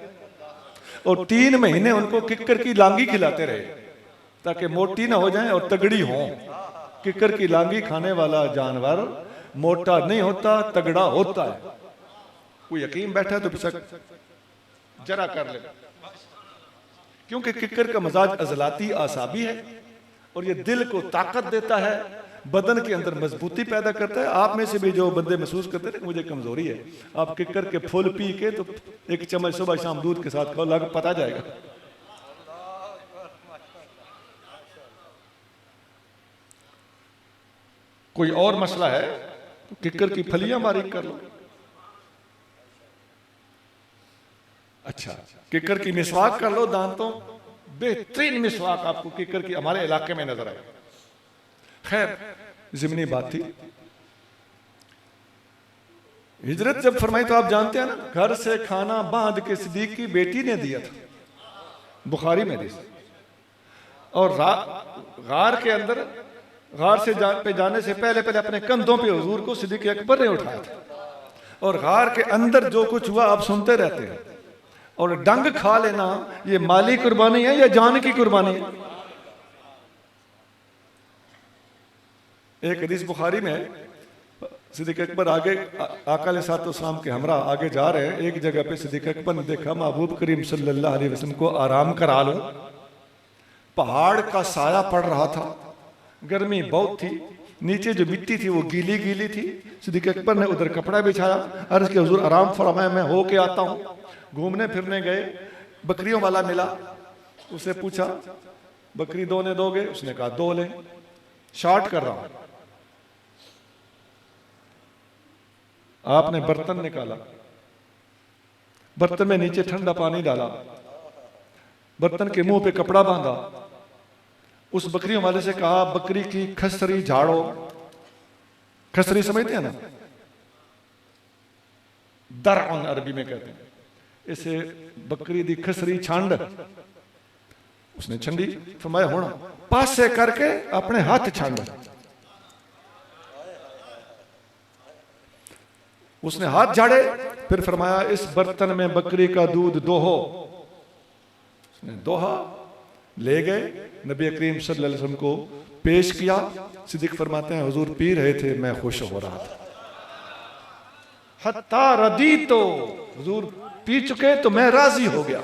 और 3 महीने उनको किक्कर की लांगी खिलाते रहे ताकि मोटी ना हो जाएं और तगड़ी हों। किक्कर की लांगी खाने वाला जानवर मोटा नहीं होता, तगड़ा होता है। कोई यकीन बैठा है तो बेशक जरा कर ले, क्योंकि किक्कर का मजाज अजलाती आसाबी है और ये दिल को ताकत देता है, बदन के अंदर मजबूती पैदा करता है। आप में से भी जो बंदे महसूस करते हैं मुझे कमजोरी है, आप किक्कर के फूल पी के तो एक चम्मच सुबह शाम दूध के साथ खाओ, लग पता जाएगा। कोई और मसला है तो किक्कर की फलियां बारीक कर लो। अच्छा, किक्कर की मिसवाक कर लो दांतों, बेहतरीन मिसवाक आपको किक्कर की हमारे इलाके में नजर आए। खैर, ज़िमनी बात थी। हिजरत जब फरमाई तो आप जानते हैं ना, घर से खाना बांध के सिद्दीक की बेटी ने दिया था, बुखारी में हदीस। और गार के अंदर, गार से पे जाने से पहले पहले अपने कंधों पे हुजूर को सिद्दीक अकबर ने उठाया था। और गार के अंदर जो कुछ हुआ आप सुनते रहते हैं। और डंग खा लेना ये माली कुर्बानी है या जान की कुर्बानी है? एक हदीस बुखारी में सिद्दीक अकबर आगे आका अलैहिस्सलाम के हमरा आगे जा रहे हैं। एक जगह पे सिद्दीक अकबर ने देखा महबूब करीम सल्लल्लाहु अलैहि वसल्लम को आराम करा लो। पहाड़ का साया पड़ रहा था, गर्मी बहुत थी, नीचे जो मिट्टी थी वो गीली गीली थी। सिद्दीक अकबर ने उधर कपड़ा बिछाया, अर्ज के हुजूर आराम फरमाए, मैं होके आता हूँ। घूमने फिरने गए, बकरियों वाला मिला, उससे पूछा बकरी दोने दोगे? उसने कहा दो ले। शार्ट कर रहा हूं। आपने बर्तन निकाला, बर्तन में नीचे ठंडा पानी डाला, बर्तन के मुंह पे कपड़ा बांधा, उस बकरियों वाले से कहा बकरी की खसरी झाड़ो। खसरी समझते हैं ना, दरअन अरबी में कहते हैं, इसे बकरी दी खसरी छांड। उसने छंडी, फरमाया होना पास से करके अपने हाथ छांड। उसने हाथ झाड़े, फिर फरमाया इस बर्तन में बकरी का दूध दोहो। उसने दोहा, ले गए, नबी करीम सल्लल्लाहु अलैहि वसल्लम को पेश किया। सिद्दीक फरमाते हैं हुजूर पी रहे थे, मैं खुश हो रहा था। हत्ता रदी, तो हुजूर पी चुके तो मैं राजी हो गया।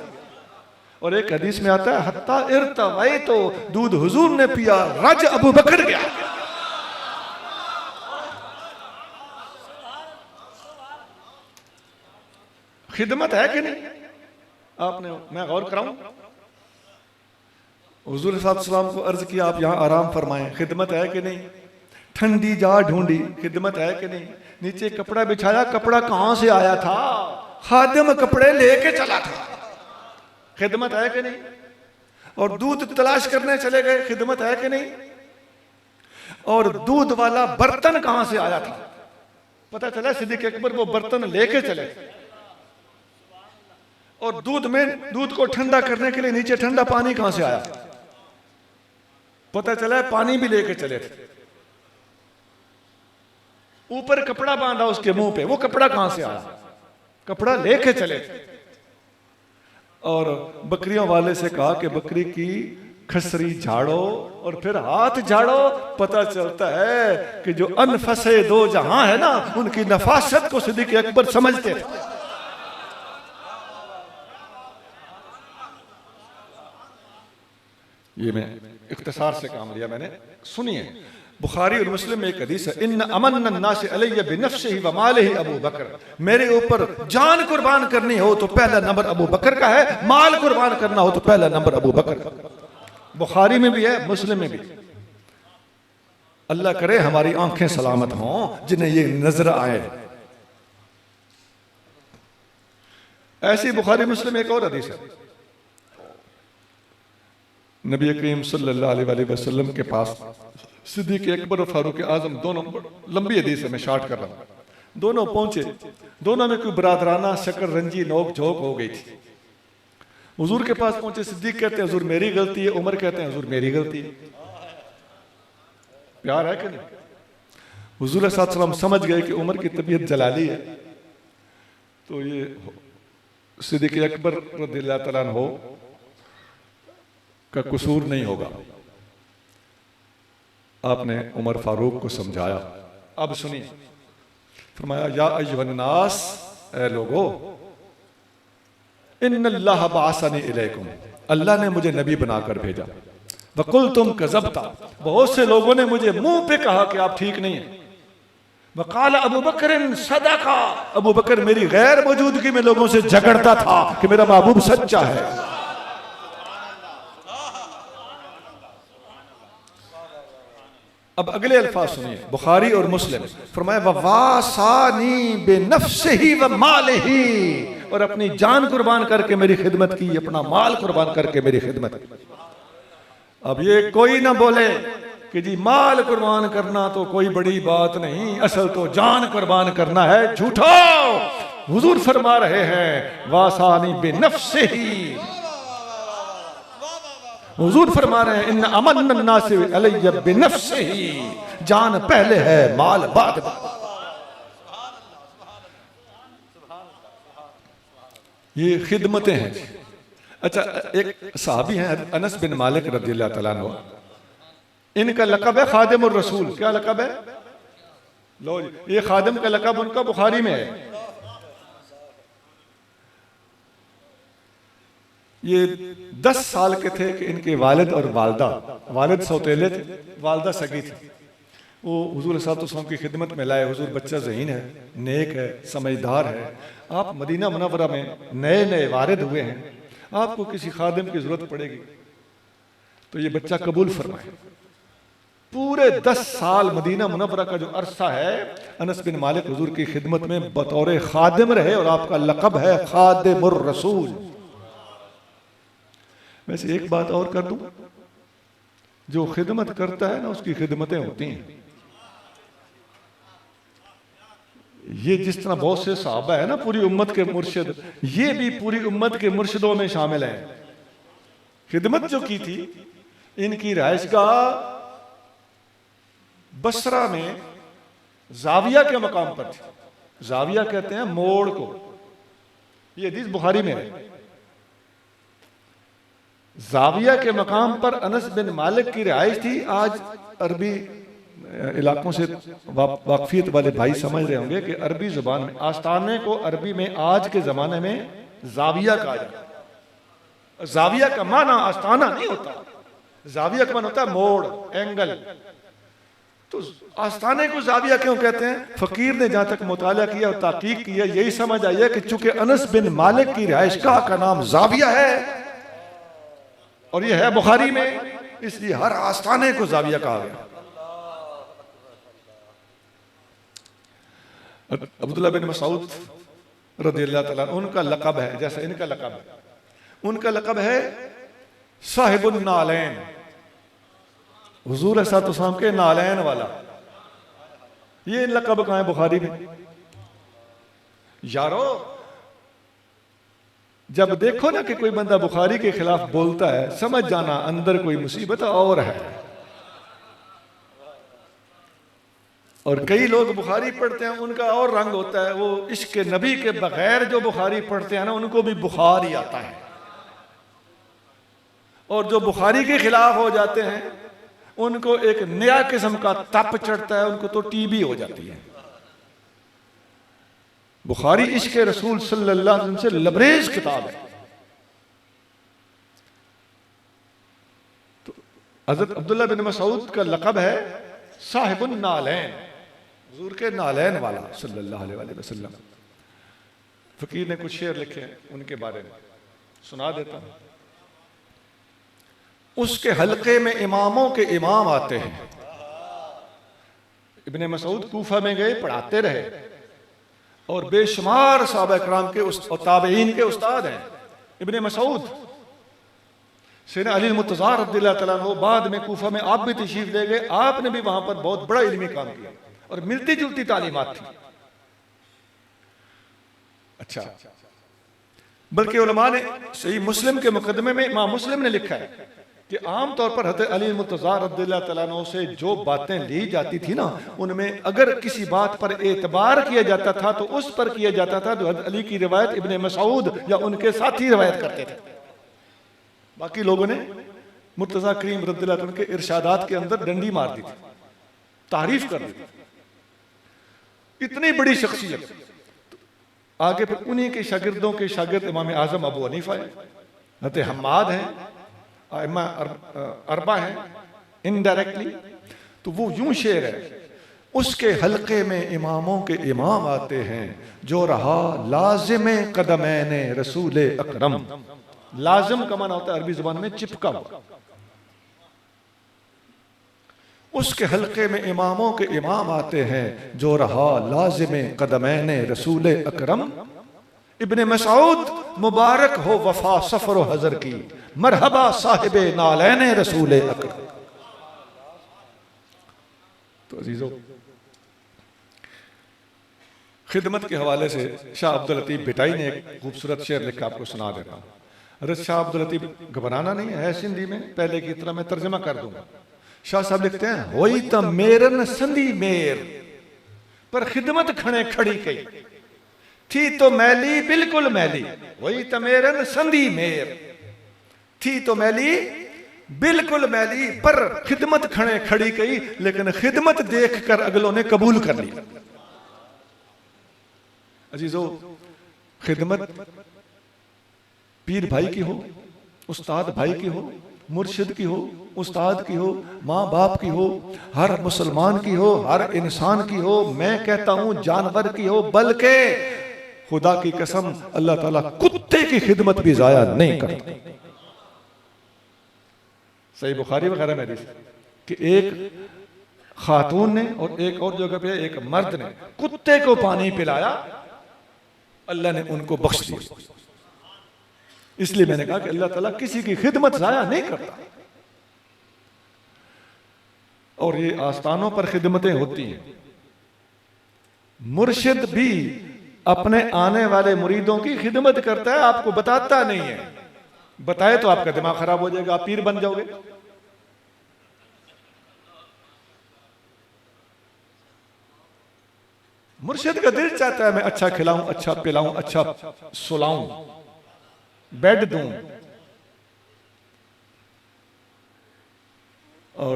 और एक हदीस में आता है हत्ता इर्तवाई, तो दूध हुजूर ने पिया, रज अबू बकर गया। खिदमत है कि नहीं? आपने, मैं गौर कराऊं, हुजूर सल्लल्लाहु को अर्ज किया आप यहां आराम फरमाएं, खिदमत है कि नहीं? ठंडी जा ढूंढी, खिदमत है कि नहीं? नीचे कपड़ा बिछाया, कपड़ा कहां से आया था? खादिम कपड़े लेके चला था, खिदमत है कि नहीं? और दूध तलाश करने चले गए, खिदमत है कि नहीं? और दूध वाला बर्तन कहां से आया था? पता चला सिद्दीक अकबर वो बर्तन लेके चले। और दूध को ठंडा करने के लिए नीचे ठंडा पानी कहां से आया? पता चला पानी भी लेके चले थे। ऊपर कपड़ा बांधा उसके मुंह पे, वो कपड़ा कहां से आया? कपड़ा लेके चले थे। और बकरियों वाले से कहा कि बकरी की खसरी झाड़ो और फिर हाथ झाड़ो। पता चलता है कि जो अनफसे दो जहां है ना, उनकी नफासत को सिद्दीक अकबर समझते थे। ये मैं इख्तिसार से काम लिया मैंने, सुनिए। बुखारी और मुस्लिम में एक हदीस है, इन अमन अन्नास अलैया बिनफ्सिही व मालिही अबू बकर। मेरे ऊपर जान कुर्बान करनी हो तो पहला नंबर अबू बकर का है, माल कुर्बान करना हो तो पहला नंबर अबू बकर का। बुखारी में भी है, मुस्लिम में भी। अल्लाह करे हमारी आंखें सलामत हों जिन्हें ये नजर आए। ऐसी बुखारी मुस्लिम एक और हदीस है, नबी करीम सल्लल्लाहु अलैहि वसल्लम के पास सिद्दीक अकबर और फारूक आजम दोनों, लंबी हदीस है मैं शार्ट कर रहा हूं, दोनों पहुंचे। दोनों में कोई बरादराना शक्र रंजी नोक झोंक हो गई थी। हुजूर के पास पहुंचे, सिद्दीक कहते हैं हुजूर मेरी गलती है, उमर कहते हैं हुजूर मेरी गलती है। प्यार है कि नहीं? हुजूर सल्लल्लाहु अलैहि वसल्लम समझ गए कि उमर की तबीयत जलाली है, तो ये सिद्दीक अकबर रज़ियल्लाहु तआला अन्हु का कसूर नहीं होगा। आपने उमर फारूक को समझाया। अब सुनिए, फरमाया या अय्युहन्नास, ऐ लोगो, इन्नल्लाह बाअसनी इलैकुम, अल्लाह ने मुझे नबी बनाकर भेजा। वकुल तुम कज़बता, बहुत से लोगों ने मुझे मुंह पे कहा कि आप ठीक नहीं है। वकाल अबू बकर सदका, अबू बकर मेरी गैर मौजूदगी में लोगों से झगड़ता था कि मेरा महबूब सच्चा है। अब अगले अल्फाज सुनिए, बुखारी और मुस्लिम। फरमाया ववासानी बेनफ्सिही व मालिही, और अपनी जान कुर्बान करके मेरी खिदमत की, अपना माल कुर्बान करके मेरी खिदमत की। अब ये कोई ना बोले कि जी माल कुर्बान करना तो कोई बड़ी बात नहीं, असल तो जान कुर्बान करना है। झूठा, हुजूर फरमा रहे हैं वासानी बेनफ्सिही, हुजूर फरमा रहे हैं इन अमन अन्नास अलैया बिनफ्सिही, जान पहले है माल बाद। ये खिदमतें हैं। अच्छा, एक सहाबी हैं अनस बिन मालिक रज़ियल्लाहु तआला अन्हु, इनका लक़ब है खादिमुर रसूल। क्या लक़ब है? लो जी, ये खादिम का लक़ब उनका बुखारी में है। ये 10 साल के थे कि इनके वालिद और वालदा, वालिद सौतेले थे, वालदा सगी थी। वो हुजूर सल्लल्लाहु अलैहि वसल्लम की खिदमत में लाए। हुजूर बच्चा ज़हीन है, नेक है, समझदार है। आप मदीना मुनव्वरा में नए नए वारिद हुए हैं, आपको किसी खादिम की ज़रूरत पड़ेगी तो ये बच्चा कबूल फरमाए। पूरे 10 साल मदीना मुनव्वरा का जो अरसा है, अनस बिन मालिक हुजूर की खिदमत में बतौर खादिम रहे और आपका लक़ब है खादिमुर रसूल। वैसे एक बात और कर दूं, जो खिदमत करता है ना उसकी खिदमतें होती हैं। ये जिस तरह बहुत से सहाबा है ना पूरी उम्मत के मुर्शिद, ये भी पूरी उम्मत के मुर्शिदों में शामिल हैं। खिदमत जो की थी, इनकी रिहाइशगाह बसरा में जाविया के मकाम पर थी। जाविया कहते हैं मोड़ को। ये हदीस बुखारी में है। जाविया के मकाम पर अनस बिन मालिक की रिहाइश थी। आज अरबी इलाकों से वाकफियत वाले भाई समझ रहे होंगे कि अरबी जुबान में आस्थाने को अरबी में आज के जमाने में जाविया कहा जाता है। जाविया का माना आस्थाना नहीं होता, जाविया का माना होता है मोड़, एंगल। तो आस्थाने को जाविया क्यों कहते हैं? फकीर ने जहां तक मुताला किया और ताकीक किया, यही समझ आई है कि चूंकि अनस बिन मालिक की रिहाइशगाह का नाम जाविया है और यह है बुखारी में, इसलिए हर आस्थाने को जाविया कहा गया। अब्दुल्लाह बिन मसऊद रज़ियल्लाहु तआला उनका लक़ब है, जैसा इनका लक़ब है, उनका लक़ब है साहिबुन नालैन। हुजूर सल्लल्लाहु अलैहि वसल्लम के नालैन वाला। ये लक़ब कहाँ है? बुखारी में। यारो, जब देखो ना कि कोई बंदा बुखारी के खिलाफ बोलता है, समझ जाना अंदर कोई मुसीबत और है। और कई लोग बुखारी पढ़ते हैं, उनका और रंग होता है। वो इश्क नबी के बगैर जो बुखारी पढ़ते हैं ना, उनको भी बुखार ही आता है। और जो बुखारी के खिलाफ हो जाते हैं, उनको एक नया किस्म का तप चढ़ता है, उनको तो टीबी हो जाती है। बुखारी इश्क रसूल सल्लल्लाहु अलैहि वसल्लम से लबरेज किताब है। तो हज़रत अब्दुल्लाह बिन मसऊद का लक़ब है साहिबुन नालैन, हुजूर के नालैन वाला सल्लल्लाहु अलैहि वसल्लम। फकीर ने कुछ शेर लिखे हैं उनके बारे में, सुना देता हूं। उसके हलके में इमामों के इमाम आते हैं। इब्ने मसऊद कूफा में गए, पढ़ाते रहे और बेशुमार सहाबा इकराम के और ताबईन के उस्ताद हैं। इब्ने मसऊद सैयदना अली मुर्तज़ा रज़ियल्लाहु तआला अन्हु बाद में कूफा में आप भी तशरीफ ले गए। आपने भी वहां पर बहुत बड़ा इल्मी काम किया और मिलती जुलती तालीमात थी। अच्छा, बल्कि उलमा ने सही मुस्लिम के मुकदमे में इमाम मुस्लिम ने लिखा है कि आमतौर पर हज़रत अली मुर्तज़ा रज़ियल्लाहु तआला अन्हु से जो बातें ली जाती थी ना, उनमें अगर किसी बात पर एतबार किया जाता था तो उस पर किया जाता था जो हज़रत अली की रिवायत इब्ने मसऊद या उनके साथी रिवायत करते थे। बाकी लोगों ने मुर्तज़ा करीम रज़ियल्लाहु अन्हु के इरशादात के अंदर डंडी मार दी थी, तारीफ कर दी थी। इतनी बड़ी शख्सियत। आगे फिर उन्हीं के शागिर्दों के शागिर्द इमाम आज़म अबू हनीफा है, हज़रत हम्माद हैं, अरबा हैं इनडायरेक्टली। तो वो यूं शेर है, उसके हलके में इमामों के इमाम आते हैं, जो रहा लाजिम कदमैने रसूल अकरम। लाजिम का माना होता है अरबी जुबान में चिपका हुआ। उसके हलके में इमामों के इमाम आते हैं, जो रहा लाजिम कदमैने रसूल अकरम। इब्ने मसऊद मुबारक हो वफा सफर हजर की, मरहबा साहिबे नालैने रसूल अकरम। तो अजीजों, खिदमत के हवाले से शाह अब्दुल लतीफ भिटाई ने एक खूबसूरत शेर लिखा, आपको सुना देता हूँ। हज़रत शाह अब्दुल लतीफ, घबराना नहीं है सिंधी में, पहले की तरह मैं तर्जमा कर दूंगा। शाह साहब लिखते हैं, होई त मेरन संधी मेर पर खिदमत खड़े खड़ी कई, थी तो मैली बिल्कुल मैली, वही तमेरन संधी मेर। थी तो मैली बिल्कुल मैली, पर खिदमत खड़े खड़ी कई, लेकिन खिदमत देखकर अगलों ने कबूल कर ली। अजीजो, खिदमत पीर भाई की हो, उस्ताद भाई की हो, मुर्शिद की हो, उस्ताद की हो, माँ बाप की हो, हर मुसलमान की हो, हर इंसान की हो, मैं कहता हूं जानवर की हो, बल्कि खुदा की कसम अल्लाह ताला कुत्ते की खिदमत भी जाया नहीं करता। सही बुखारी वगैरह में हदीस कि एक खातून ने और एक और जगह पे एक मर्द ने कुत्ते को पानी पिलाया, अल्लाह ने उनको बख्श दिया। इसलिए मैंने कहा कि अल्लाह ताला किसी की खिदमत जाया नहीं करता। और ये आस्थानों पर खिदमतें होती हैं। मुर्शिद भी अपने आने वाले मुरीदों की खिदमत करता है, आपको बताता नहीं है। बताए तो आपका दिमाग खराब हो जाएगा, आप पीर बन जाओगे। मुर्शिद का दिल चाहता है मैं अच्छा खिलाऊं, अच्छा पिलाऊं, अच्छा सुलाऊं, बेड दूं। और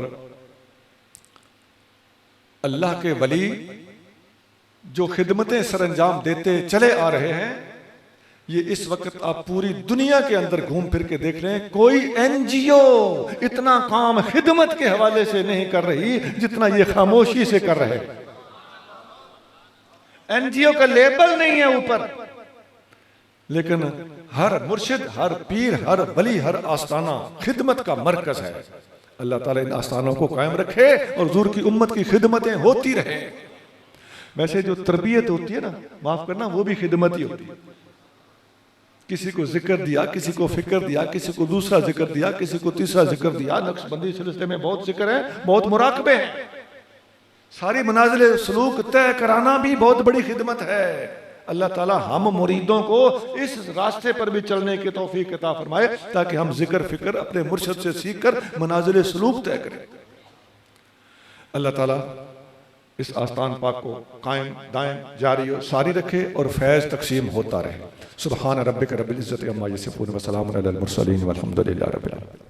अल्लाह के वली जो खिदमतें सरंजाम देते चले आ रहे हैं, ये इस वक्त आप पूरी दुनिया के अंदर घूम फिर के देख रहे हैं, कोई एनजीओ इतना काम खिदमत के हवाले से नहीं कर रही जितना ये खामोशी से कर रहे हैं। एनजीओ का लेबल नहीं है ऊपर, लेकिन हर मुर्शिद, हर पीर, हर वली, हर आस्थाना खिदमत का मरकज है। अल्लाह ताला इन आस्थानों को कायम रखे और हुजूर की उम्मत की खिदमतें होती रहे। वैसे जो तरबियत होती है ना, माफ करना, वो भी खिदमत ही होती है। किसी को जिक्र दिया, किसी को फिक्र दिया, किसी को दूसरा जिक्र दिया, किसी को तीसरा जिक्र दिया। नक्शबंदी सिलसिले में बहुत जिक्र है, बहुत मुराकबे हैं। सारी मनाजिल सलूक तय कराना भी बहुत बड़ी खिदमत है। अल्लाह ताला हम मुरीदों को इस रास्ते पर भी चलने की तौफीक अता फरमाए, ताकि हम जिक्र फिक्र अपने मुर्शिद से सीख कर मनाजिल सलूक तय करें। अल्लाह ताला इस आस्थान पाक को कायम दायम जारी और सारी रखे और फैज़ तकसीम होता रहे। सुब्हान रब्बिक रब्बिल इज्जति अम्मा यसिफून व सलामुन अलल मुरसलीन वल्हम्दुलिल्लाहि रब्बिल आलमीन।